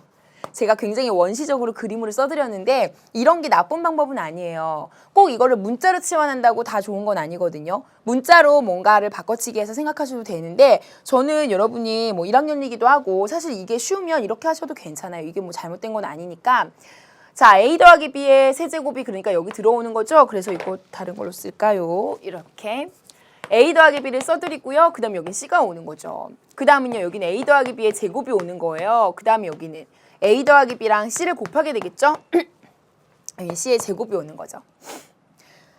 제가 굉장히 원시적으로 그림으로 써드렸는데 이런 게 나쁜 방법은 아니에요. 꼭 이거를 문자로 치환한다고 다 좋은 건 아니거든요. 문자로 뭔가를 바꿔치기 해서 생각하셔도 되는데 저는 여러분이 뭐 1학년이기도 하고 사실 이게 쉬우면 이렇게 하셔도 괜찮아요. 이게 뭐 잘못된 건 아니니까. 자, A 더하기 B의 세제곱이 그러니까 여기 들어오는 거죠. 그래서 이거 다른 걸로 쓸까요? 이렇게. A 더하기 B를 써드리고요. 그 다음에 여긴 C가 오는 거죠. 그 다음은요. 여기는 A 더하기 B의 제곱이 오는 거예요. 그 다음에 여기는 A 더하기 B랑 C를 곱하게 되겠죠? 여기 C의 제곱이 오는 거죠.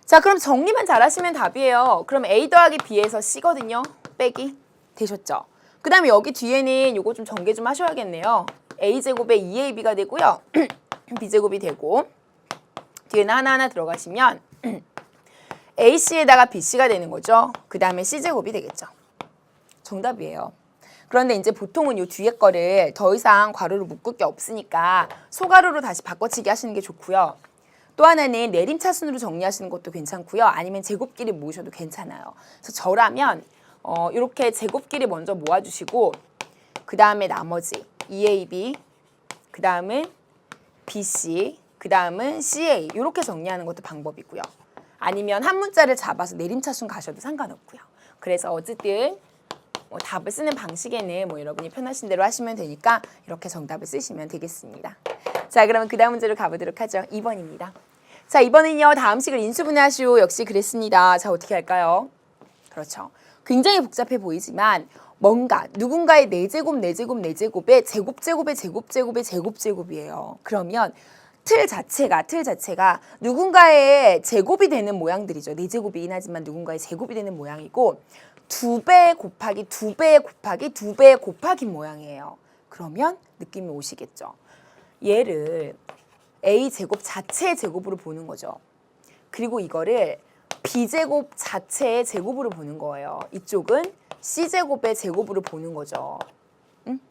자, 그럼 정리만 잘하시면 답이에요. 그럼 A 더하기 B에서 C거든요. 빼기 되셨죠? 그 다음에 여기 뒤에는 요거 좀 전개 좀 하셔야겠네요. A 제곱에 2AB가 되고요. B 제곱이 되고 뒤에는 하나하나 들어가시면 AC에다가 BC가 되는 거죠. 그 다음에 C제곱이 되겠죠. 정답이에요. 그런데 이제 보통은 요 뒤에 거를 더 이상 괄호로 묶을 게 없으니까 소괄호로 다시 바꿔치기 하시는 게 좋고요. 또 하나는 내림차순으로 정리하시는 것도 괜찮고요. 아니면 제곱끼리 모으셔도 괜찮아요. 그래서 저라면 이렇게 제곱끼리 먼저 모아주시고 그 다음에 나머지 EAB, 그 다음은 BC, 그 다음은 CA 이렇게 정리하는 것도 방법이고요. 아니면 한 문자를 잡아서 내림차순 가셔도 상관없고요. 그래서 어쨌든 답을 쓰는 방식에는 여러분이 편하신 대로 하시면 되니까 이렇게 정답을 쓰시면 되겠습니다. 자, 그러면 그 다음 문제로 가보도록 하죠. 2번입니다. 자, 2번은요. 다음식을 인수분해하시오. 역시 그랬습니다. 자, 어떻게 할까요? 그렇죠. 굉장히 복잡해 보이지만 뭔가 누군가의 4제곱, 4제곱, 4제곱의 제곱제곱의 제곱제곱의 제곱제곱이에요. 그러면 틀 자체가 누군가의 제곱이 되는 모양들이죠. 4제곱이긴 하지만 누군가의 제곱이 되는 모양이고 2배 곱하기 2배 곱하기 2배 곱하기 모양이에요. 그러면 느낌이 오시겠죠. 얘를 A제곱 자체의 제곱으로 보는 거죠. 그리고 이거를 B제곱 자체의 제곱으로 보는 거예요. 이쪽은 C제곱의 제곱으로 보는 거죠.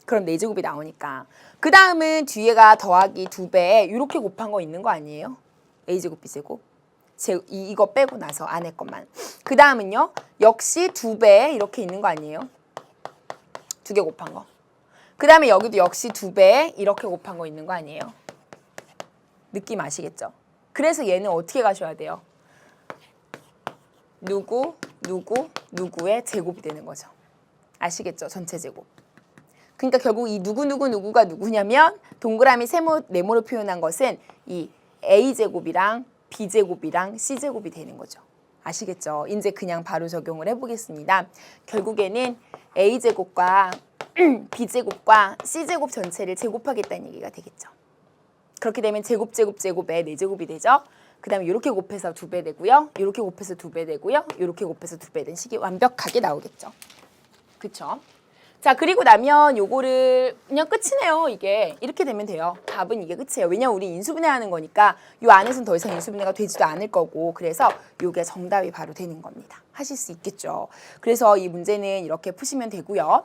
그럼 4제곱이 나오니까. 그 다음은 뒤에가 더하기 2배 이렇게 곱한 거 있는 거 아니에요? A제곱, B제곱. 이거 빼고 나서 안에 것만. 그 다음은요. 역시 2배 이렇게 있는 거 아니에요? 2개 곱한 거. 그 다음에 여기도 역시 2배 이렇게 곱한 거 있는 거 아니에요? 느낌 아시겠죠? 그래서 얘는 어떻게 가셔야 돼요? 누구의 제곱이 되는 거죠. 아시겠죠? 전체 제곱. 그러니까 결국 이 누구가 누구냐면 동그라미 네모로 표현한 것은 이 A제곱이랑 B제곱이랑 C제곱이 되는 거죠. 아시겠죠? 이제 그냥 바로 적용을 해보겠습니다. 결국에는 A제곱과 B제곱과 C제곱 전체를 제곱하겠다는 얘기가 되겠죠. 그렇게 되면 제곱의 4제곱이 되죠. 그 다음에 이렇게 곱해서 2배 되고요. 이렇게 곱해서 2배 되고요. 이렇게 곱해서 2배 된 식이 완벽하게 나오겠죠. 그쵸? 자, 그리고 나면 요거를 그냥 끝이네요. 이게 이렇게 되면 돼요. 답은 이게 끝이에요. 왜냐면 우리 인수분해하는 거니까 요 안에서는 더 이상 인수분해가 되지도 않을 거고 그래서 요게 정답이 바로 되는 겁니다. 하실 수 있겠죠. 그래서 이 문제는 이렇게 푸시면 되고요.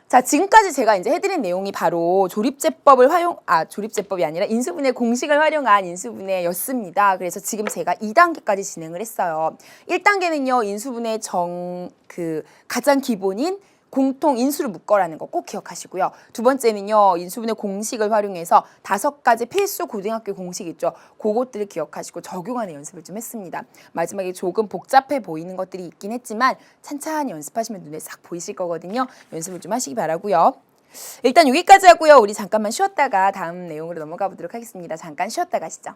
자, 지금까지 제가 이제 해드린 내용이 바로 조립제법이 아니라 인수분해 공식을 활용한 인수분해였습니다. 그래서 지금 제가 2단계까지 진행을 했어요. 1단계는요, 인수분해 가장 기본인 공통 인수를 묶어라는 거 꼭 기억하시고요. 두 번째는요, 인수분해 공식을 활용해서 5가지 필수 고등학교 공식 있죠. 그것들을 기억하시고 적용하는 연습을 좀 했습니다. 마지막에 조금 복잡해 보이는 것들이 있긴 했지만 찬찬히 연습하시면 눈에 싹 보이실 거거든요. 연습을 좀 하시기 바라고요. 일단 여기까지 하고요. 우리 잠깐만 쉬었다가 다음 내용으로 넘어가 보도록 하겠습니다. 잠깐 쉬었다 가시죠.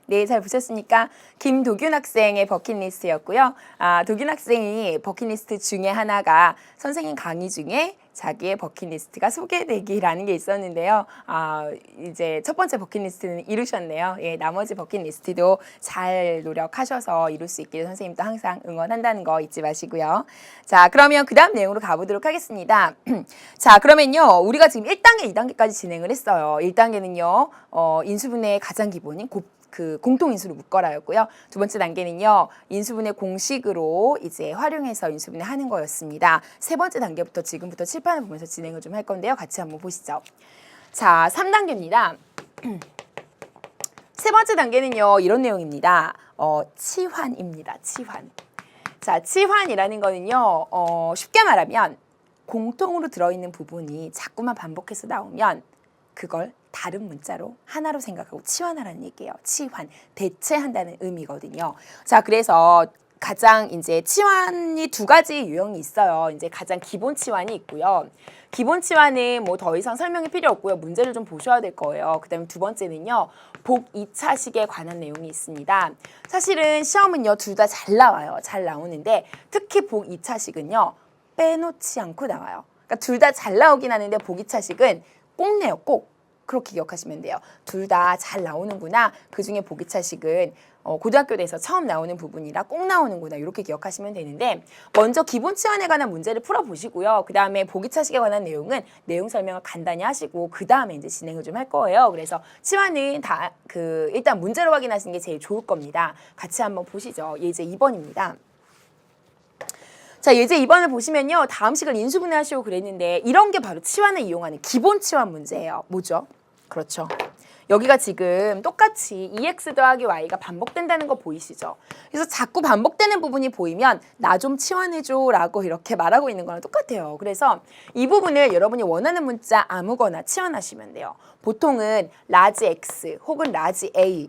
네, 잘 보셨습니까? 김도균 학생의 버킷리스트였고요. 도균 학생이 버킷리스트 중에 하나가 선생님 강의 중에 자기의 버킷리스트가 소개되기라는 게 있었는데요. 이제 첫 번째 버킷리스트는 이루셨네요. 예, 나머지 버킷리스트도 잘 노력하셔서 이룰 수 있기를 선생님도 항상 응원한다는 거 잊지 마시고요. 자, 그러면 그 다음 내용으로 가보도록 하겠습니다. 자, 그러면요. 우리가 지금 1단계, 2단계까지 진행을 했어요. 1단계는요. 인수분해의 가장 기본인 공통인수를 묶어라였고요. 두 번째 단계는요. 인수분해 공식으로 이제 활용해서 인수분해 하는 거였습니다. 세 번째 단계부터 지금부터 칠판을 보면서 진행을 좀 할 건데요. 같이 한번 보시죠. 자, 3단계입니다. 세 번째 단계는요. 이런 내용입니다. 치환입니다. 치환. 자, 치환이라는 거는요. 쉽게 말하면 공통으로 들어있는 부분이 자꾸만 반복해서 나오면 그걸 다른 문자로 하나로 생각하고 치환하라는 얘기예요. 치환, 대체한다는 의미거든요. 자, 그래서 가장 이제 치환이 두 가지 유형이 있어요. 이제 가장 기본 치환이 있고요. 기본 치환은 뭐 더 이상 설명이 필요 없고요. 문제를 좀 보셔야 될 거예요. 그다음에 두 번째는요. 복 2차식에 관한 내용이 있습니다. 사실은 시험은요. 둘 다 잘 나와요. 잘 나오는데 특히 복 2차식은요. 빼놓지 않고 나와요. 그러니까 둘 다 잘 나오긴 하는데 복 2차식은 꼭 내요. 꼭. 그렇게 기억하시면 돼요. 둘 다 잘 나오는구나. 그중에 복 2차식은 고등학교에서 처음 나오는 부분이라 꼭 나오는구나. 이렇게 기억하시면 되는데 먼저 기본 치환에 관한 문제를 풀어보시고요. 그 다음에 복 2차식에 관한 내용은 내용 설명을 간단히 하시고 그 다음에 이제 진행을 좀 할 거예요. 그래서 치환은 다 일단 문제로 확인하시는 게 제일 좋을 겁니다. 같이 한번 보시죠. 예제 2번입니다. 자, 예제 2번을 보시면요. 다음 식을 인수분해 하시고 그랬는데 이런 게 바로 치환을 이용하는 기본 치환 문제예요. 뭐죠? 그렇죠. 여기가 지금 똑같이 2x 더하기 y가 반복된다는 거 보이시죠? 그래서 자꾸 반복되는 부분이 보이면 나 좀 치환해줘 라고 이렇게 말하고 있는 거랑 똑같아요. 그래서 이 부분을 여러분이 원하는 문자 아무거나 치환하시면 돼요. 보통은 라지 x 혹은 라지 a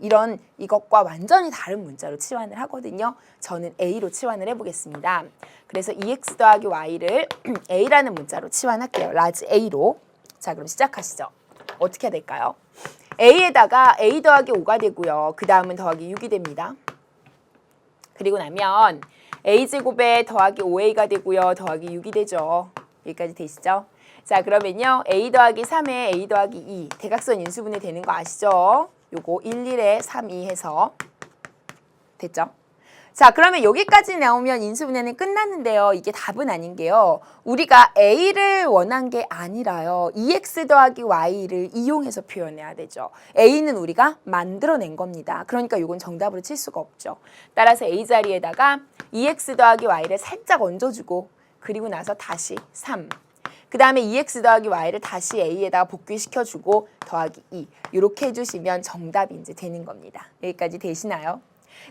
이것과 완전히 다른 문자로 치환을 하거든요. 저는 a로 치환을 해보겠습니다. 그래서 2x 더하기 y를 a라는 문자로 치환할게요. 라지 a로. 자, 그럼 시작하시죠. 어떻게 해야 될까요? a에다가 a 더하기 5가 되고요. 그 다음은 더하기 6이 됩니다. 그리고 나면 a제곱에 더하기 5a가 되고요. 더하기 6이 되죠. 여기까지 되시죠? 자, 그러면요. a 더하기 3에 a 더하기 2 대각선 인수분해 되는 거 아시죠? 요거 1, 1에 3, 2 해서 됐죠? 자, 그러면 여기까지 나오면 인수분해는 끝났는데요. 이게 답은 아닌 게요. 우리가 a를 원한 게 아니라요. 2x 더하기 y를 이용해서 표현해야 되죠. a는 우리가 만들어낸 겁니다. 그러니까 이건 정답으로 칠 수가 없죠. 따라서 a 자리에다가 2x 더하기 y를 살짝 얹어주고 그리고 나서 다시 3. 그 다음에 2x 더하기 y를 다시 a에다가 복귀시켜주고 더하기 2. 이렇게 해주시면 정답이 이제 되는 겁니다. 여기까지 되시나요?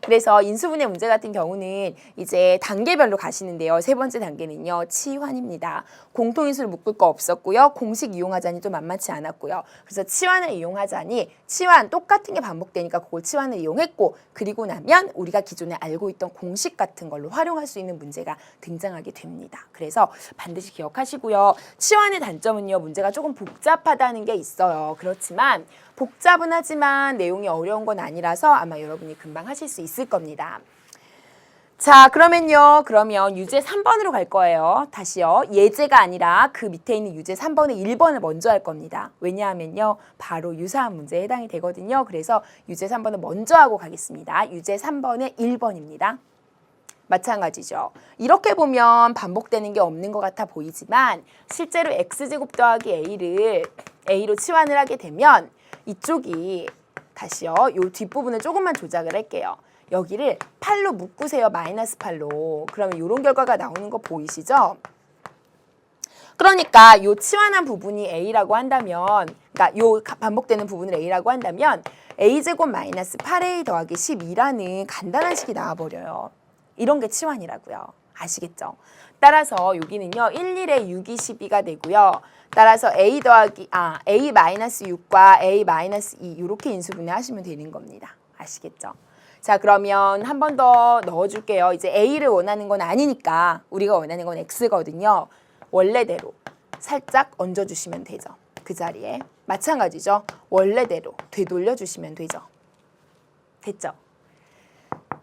그래서 인수분해 문제 같은 경우는 이제 단계별로 가시는데요. 세 번째 단계는요. 치환입니다. 공통인수를 묶을 거 없었고요. 공식 이용하자니 좀 만만치 않았고요. 그래서 치환을 이용하자니 치환 똑같은 게 반복되니까 그걸 치환을 이용했고 그리고 나면 우리가 기존에 알고 있던 공식 같은 걸로 활용할 수 있는 문제가 등장하게 됩니다. 그래서 반드시 기억하시고요. 치환의 단점은요. 문제가 조금 복잡하다는 게 있어요. 그렇지만 복잡은 하지만 내용이 어려운 건 아니라서 아마 여러분이 금방 하실 수 있을 겁니다. 자, 그러면 유제 3번으로 갈 거예요. 다시요. 예제가 아니라 그 밑에 있는 유제 3번의 1번을 먼저 할 겁니다. 왜냐하면요. 바로 유사한 문제에 해당이 되거든요. 그래서 유제 3번을 먼저 하고 가겠습니다. 유제 3번의 1번입니다. 마찬가지죠. 이렇게 보면 반복되는 게 없는 것 같아 보이지만 실제로 x제곱 더하기 a를 a로 치환을 하게 되면 이쪽이 다시요. 요 뒷부분을 조금만 조작을 할게요. 여기를 8로 묶으세요. 마이너스 8로. 그러면 이런 결과가 나오는 거 보이시죠? 그러니까 요 치환한 부분이 a라고 한다면 그러니까 요 반복되는 부분을 a라고 한다면 a제곱 마이너스 8a 더하기 12라는 간단한 식이 나와버려요. 이런 게 치환이라고요. 아시겠죠? 따라서 여기는요. 1, 1에 6이 12가 되고요. 따라서 a 마이너스 6과 a 마이너스 2 이렇게 인수분해 하시면 되는 겁니다. 아시겠죠? 자, 그러면 한 번 더 넣어줄게요. 이제 a를 원하는 건 아니니까 우리가 원하는 건 x거든요. 원래대로 살짝 얹어주시면 되죠. 그 자리에. 마찬가지죠. 원래대로 되돌려주시면 되죠. 됐죠?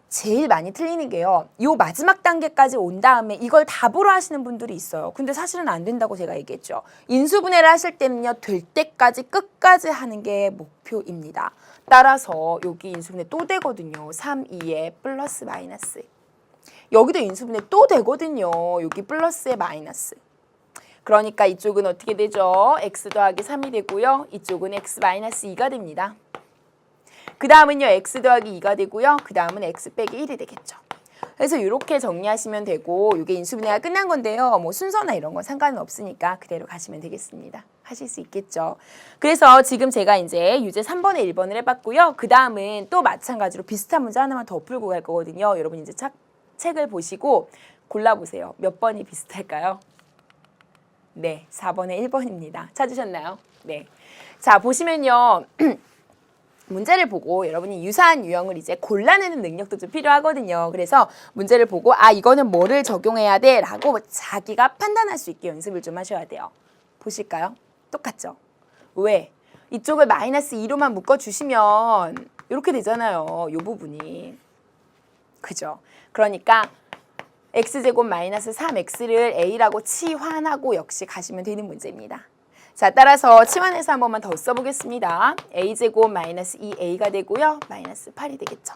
제일 많이 틀리는 게요. 요 마지막 단계까지 온 다음에 이걸 답으로 하시는 분들이 있어요. 근데 사실은 안 된다고 제가 얘기했죠. 인수분해를 하실 때는요. 될 때까지 끝까지 하는 게 목표입니다. 따라서 여기 인수분해 또 되거든요. 3, 2에 플러스 마이너스. 여기도 인수분해 또 되거든요. 여기 플러스에 마이너스. 그러니까 이쪽은 어떻게 되죠? x 더하기 3이 되고요. 이쪽은 x 마이너스 2가 됩니다. 그 다음은요. x 더하기 2가 되고요. 그 다음은 x 빼기 1이 되겠죠. 그래서 이렇게 정리하시면 되고 이게 인수분해가 끝난 건데요. 뭐 순서나 이런 건 상관은 없으니까 그대로 가시면 되겠습니다. 하실 수 있겠죠. 그래서 지금 제가 이제 유제 3번에 1번을 해봤고요. 그 다음은 또 마찬가지로 비슷한 문제 하나만 더 풀고 갈 거거든요. 여러분 이제 책을 보시고 골라보세요. 몇 번이 비슷할까요? 네, 4번에 1번입니다. 찾으셨나요? 네. 자, 보시면요. 문제를 보고 여러분이 유사한 유형을 이제 골라내는 능력도 좀 필요하거든요. 그래서 문제를 보고 이거는 뭐를 적용해야 돼? 라고 자기가 판단할 수 있게 연습을 좀 하셔야 돼요. 보실까요? 똑같죠? 왜? 이쪽을 마이너스 2로만 묶어주시면 이렇게 되잖아요. 이 부분이. 그죠? 그러니까 x제곱 마이너스 3x를 a라고 치환하고 역시 가시면 되는 문제입니다. 자, 따라서 치환해서 한 번만 더 써보겠습니다. a제곱 마이너스 2a가 되고요. 마이너스 8이 되겠죠.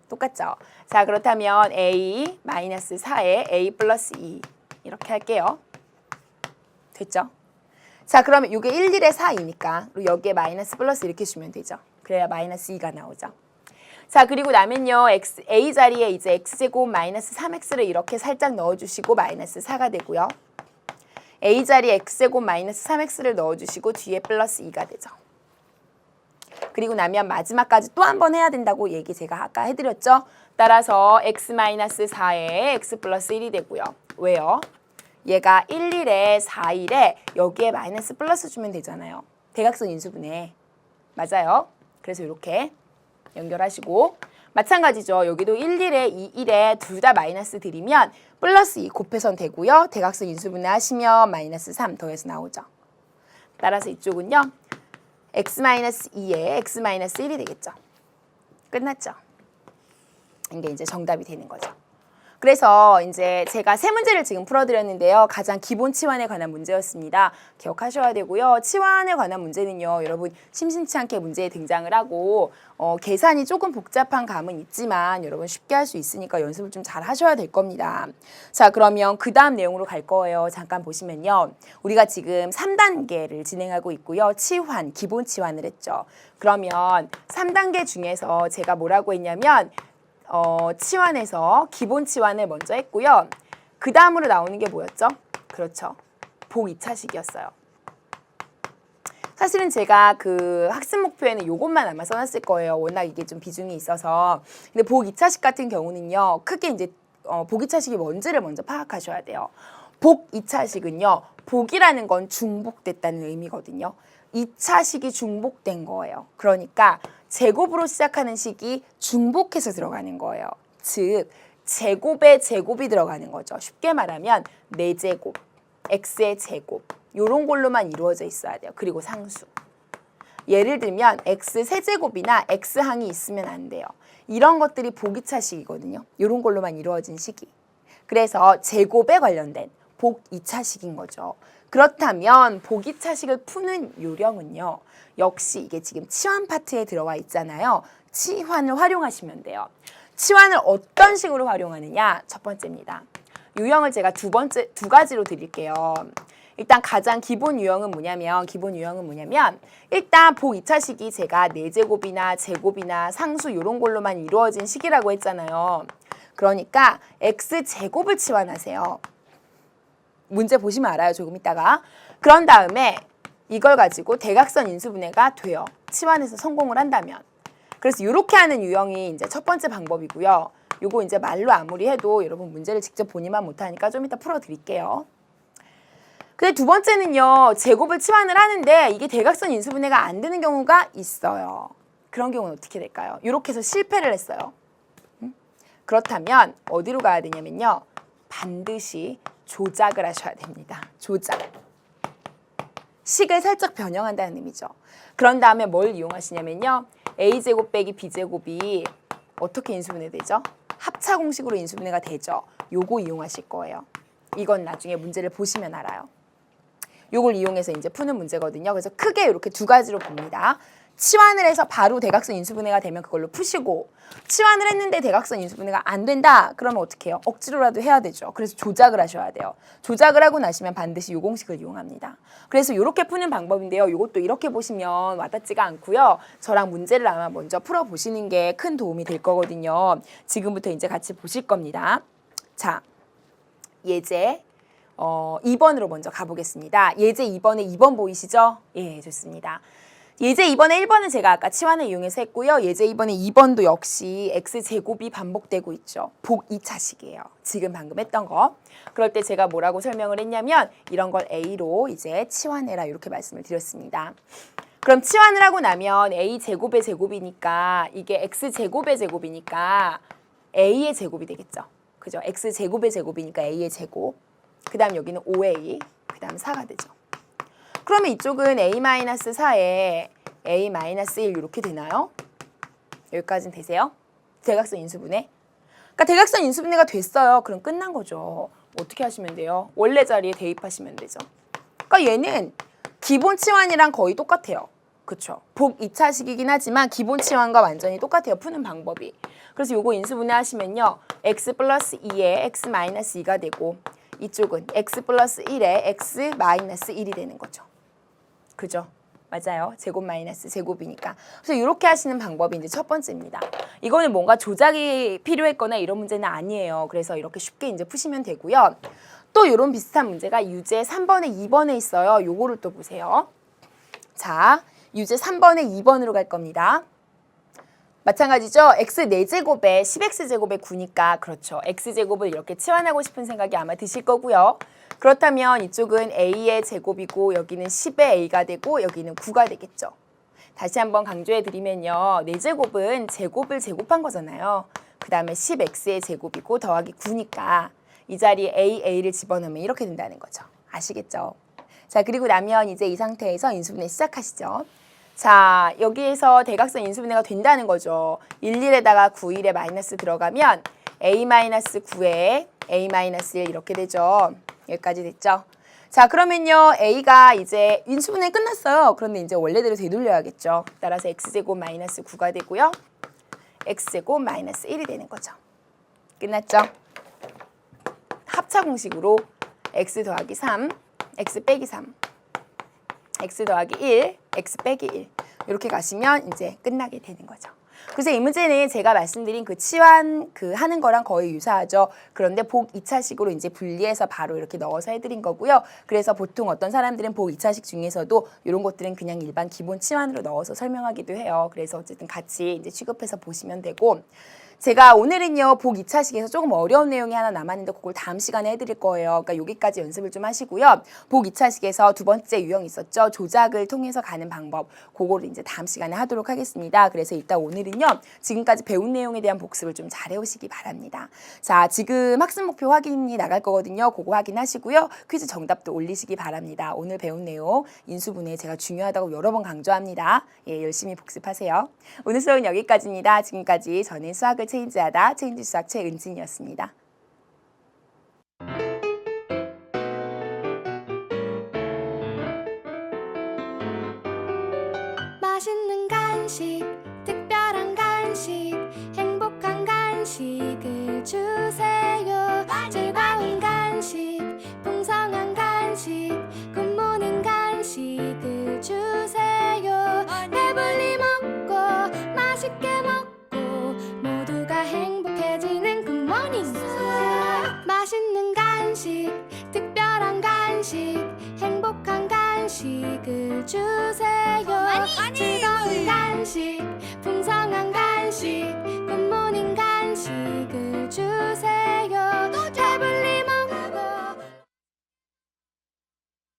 똑같죠? 자, 그렇다면 a 마이너스 4에 a 플러스 2 이렇게 할게요. 됐죠? 자, 그러면 이게 1, 1에 4이니까 여기에 마이너스 플러스 이렇게 주면 되죠. 그래야 마이너스 2가 나오죠. 자, 그리고 나면요. a 자리에 이제 x제곱 마이너스 3x를 이렇게 살짝 넣어주시고 마이너스 4가 되고요. a 자리에 x제곱 마이너스 3x를 넣어주시고 뒤에 플러스 2가 되죠. 그리고 나면 마지막까지 또 한 번 해야 된다고 얘기 제가 아까 해드렸죠. 따라서 x 마이너스 4에 x 플러스 1이 되고요. 왜요? 얘가 1, 1에 4, 1에 여기에 마이너스 플러스 주면 되잖아요. 대각선 인수분해. 맞아요. 그래서 이렇게 연결하시고 마찬가지죠. 여기도 1, 1에 2, 1에 둘 다 마이너스 드리면 플러스 2 곱해선 되고요. 대각선 인수분해 하시면 마이너스 3 더해서 나오죠. 따라서 이쪽은요. x-2에 x-1이 되겠죠. 끝났죠. 이게 이제 정답이 되는 거죠. 그래서 이제 제가 세 문제를 지금 풀어드렸는데요. 가장 기본 치환에 관한 문제였습니다. 기억하셔야 되고요. 치환에 관한 문제는요. 여러분 심심치 않게 문제에 등장을 하고 계산이 조금 복잡한 감은 있지만 여러분 쉽게 할 수 있으니까 연습을 좀 잘 하셔야 될 겁니다. 자, 그러면 그 다음 내용으로 갈 거예요. 잠깐 보시면요. 우리가 지금 3단계를 진행하고 있고요. 치환, 기본 치환을 했죠. 그러면 3단계 중에서 제가 뭐라고 했냐면 치환에서 기본 치환을 먼저 했고요. 그 다음으로 나오는 게 뭐였죠? 그렇죠. 복 2차식이었어요. 사실은 제가 그 학습 목표에는 요것만 아마 써놨을 거예요. 워낙 이게 좀 비중이 있어서. 근데 복 2차식 같은 경우는요. 크게 이제 복 2차식이 뭔지를 먼저 파악하셔야 돼요. 복 2차식은요. 복이라는 건 중복됐다는 의미거든요. 2차식이 중복된 거예요. 그러니까 제곱으로 시작하는 식이 중복해서 들어가는 거예요. 즉 제곱에 제곱이 들어가는 거죠. 쉽게 말하면 4제곱, x의 제곱 이런 걸로만 이루어져 있어야 돼요. 그리고 상수. 예를 들면 x 세제곱이나 x항이 있으면 안 돼요. 이런 것들이 복 2차식이거든요. 이런 걸로만 이루어진 식이. 그래서 제곱에 관련된 복 2차식인 거죠. 그렇다면 복 2차식을 푸는 요령은요. 역시 이게 지금 치환 파트에 들어와 있잖아요. 치환을 활용하시면 돼요. 치환을 어떤 식으로 활용하느냐? 첫 번째입니다. 유형을 제가 두 가지로 드릴게요. 일단 가장 기본 유형은 뭐냐면 일단 복 2차식이 제가 4제곱이나 제곱이나 상수 이런 걸로만 이루어진 식이라고 했잖아요. 그러니까 x제곱을 치환하세요. 문제 보시면 알아요. 조금 있다가. 그런 다음에 이걸 가지고 대각선 인수분해가 돼요. 치환해서 성공을 한다면. 그래서 이렇게 하는 유형이 이제 첫 번째 방법이고요. 요거 이제 말로 아무리 해도 여러분 문제를 직접 보니만 못하니까 좀 이따 풀어드릴게요. 근데 두 번째는요. 제곱을 치환을 하는데 이게 대각선 인수분해가 안 되는 경우가 있어요. 그런 경우는 어떻게 될까요? 이렇게 해서 실패를 했어요. 그렇다면 어디로 가야 되냐면요. 반드시 조작을 하셔야 됩니다. 조작. 식을 살짝 변형한다는 의미죠. 그런 다음에 뭘 이용하시냐면요. a제곱 빼기 b제곱이 어떻게 인수분해 되죠? 합차 공식으로 인수분해가 되죠. 요거 이용하실 거예요. 이건 나중에 문제를 보시면 알아요. 요걸 이용해서 이제 푸는 문제거든요. 그래서 크게 이렇게 두 가지로 봅니다. 치환을 해서 바로 대각선 인수분해가 되면 그걸로 푸시고 치환을 했는데 대각선 인수분해가 안 된다. 그러면 어떻게 해요? 억지로라도 해야 되죠. 그래서 조작을 하셔야 돼요. 조작을 하고 나시면 반드시 요 공식을 이용합니다. 그래서 이렇게 푸는 방법인데요. 이것도 이렇게 보시면 와닿지가 않고요. 저랑 문제를 아마 먼저 풀어보시는 게 큰 도움이 될 거거든요. 지금부터 이제 같이 보실 겁니다. 자, 예제 2번으로 먼저 가보겠습니다. 예제 2번에 2번 보이시죠? 예, 좋습니다. 예제 2번에 1번은 제가 아까 치환을 이용해서 했고요. 예제 2번에 2번도 역시 x제곱이 반복되고 있죠. 복 2차식이에요. 지금 방금 했던 거. 그럴 때 제가 뭐라고 설명을 했냐면 이런 걸 a로 이제 치환해라 이렇게 말씀을 드렸습니다. 그럼 치환을 하고 나면 a 제곱의 제곱이니까 이게 x 제곱의 제곱이니까 a의 제곱이 되겠죠. 그죠? x 제곱의 제곱이니까 a의 제곱. 그 다음 여기는 5a. 그 다음 4가 되죠. 그러면 이쪽은 a-4에 a-1 이렇게 되나요? 여기까지는 되세요? 대각선 인수분해. 그러니까 대각선 인수분해가 됐어요. 그럼 끝난 거죠. 어떻게 하시면 돼요? 원래 자리에 대입하시면 되죠. 그러니까 얘는 기본 치환이랑 거의 똑같아요. 그쵸? 복 2차식이긴 하지만 기본 치환과 완전히 똑같아요. 푸는 방법이. 그래서 요거 인수분해 하시면요. x 플러스 2에 x 마이너스 2가 되고 이쪽은 x 플러스 1에 x 마이너스 1이 되는 거죠. 그죠? 맞아요. 제곱 마이너스 제곱이니까. 그래서 이렇게 하시는 방법이 이제 첫 번째입니다. 이거는 뭔가 조작이 필요했거나 이런 문제는 아니에요. 그래서 이렇게 쉽게 이제 푸시면 되고요. 또 이런 비슷한 문제가 유제 3번에 2번에 있어요. 요거를 또 보세요. 자, 유제 3번에 2번으로 갈 겁니다. 마찬가지죠. x 4제곱에 10x제곱에 9니까 그렇죠. x제곱을 이렇게 치환하고 싶은 생각이 아마 드실 거고요. 그렇다면 이쪽은 a의 제곱이고 여기는 10의 a가 되고 여기는 9가 되겠죠. 다시 한번 강조해 드리면요. 4제곱은 제곱을 제곱한 거잖아요. 그 다음에 10x의 제곱이고 더하기 9니까 이 자리에 a를 집어넣으면 이렇게 된다는 거죠. 아시겠죠? 자, 그리고 나면 이제 이 상태에서 인수분해 시작하시죠. 자, 여기에서 대각선 인수분해가 된다는 거죠. 11에다가 91에 마이너스 들어가면 a-9에 a-1 이렇게 되죠. 여기까지 됐죠. 자, 그러면요. a가 이제 인수분해 끝났어요. 그런데 이제 원래대로 되돌려야겠죠. 따라서 x제곱 마이너스 9가 되고요. x제곱 마이너스 1이 되는 거죠. 끝났죠? 합차 공식으로 x 더하기 3, x 빼기 3, x 더하기 1, x 빼기 1 이렇게 가시면 이제 끝나게 되는 거죠. 그래서 이 문제는 제가 말씀드린 그 치환 하는 거랑 거의 유사하죠. 그런데 복 2차식으로 이제 분리해서 바로 이렇게 넣어서 해드린 거고요. 그래서 보통 어떤 사람들은 복 2차식 중에서도 이런 것들은 그냥 일반 기본 치환으로 넣어서 설명하기도 해요. 그래서 어쨌든 같이 이제 취급해서 보시면 되고 제가 오늘은요 복 2차식에서 조금 어려운 내용이 하나 남았는데 그걸 다음 시간에 해드릴 거예요. 그러니까 여기까지 연습을 좀 하시고요. 복 2차식에서 두 번째 유형 있었죠. 조작을 통해서 가는 방법. 그거를 이제 다음 시간에 하도록 하겠습니다. 그래서 일단 오늘은요. 지금까지 배운 내용에 대한 복습을 좀 잘 해오시기 바랍니다. 자, 지금 학습 목표 확인이 나갈 거거든요. 그거 확인하시고요. 퀴즈 정답도 올리시기 바랍니다. 오늘 배운 내용 인수분해 제가 중요하다고 여러 번 강조합니다. 예, 열심히 복습하세요. 오늘 수업은 여기까지입니다. 지금까지 저는 수학을 체인지하다 체인지 수학 최은진이었습니다. 맛있는 간식, 특별한 간식, 행복한 간식을 주세요. 즐거운 간식, 풍성한 간식, 굿모닝 간식을 주세요. 배불리 먹고 맛있게 먹고 모두가 행복해지는 굿모닝. 맛있는 간식, 특별한 간식, 행복한 간식을 주세요. 즐거운 간식, 풍성한 간식,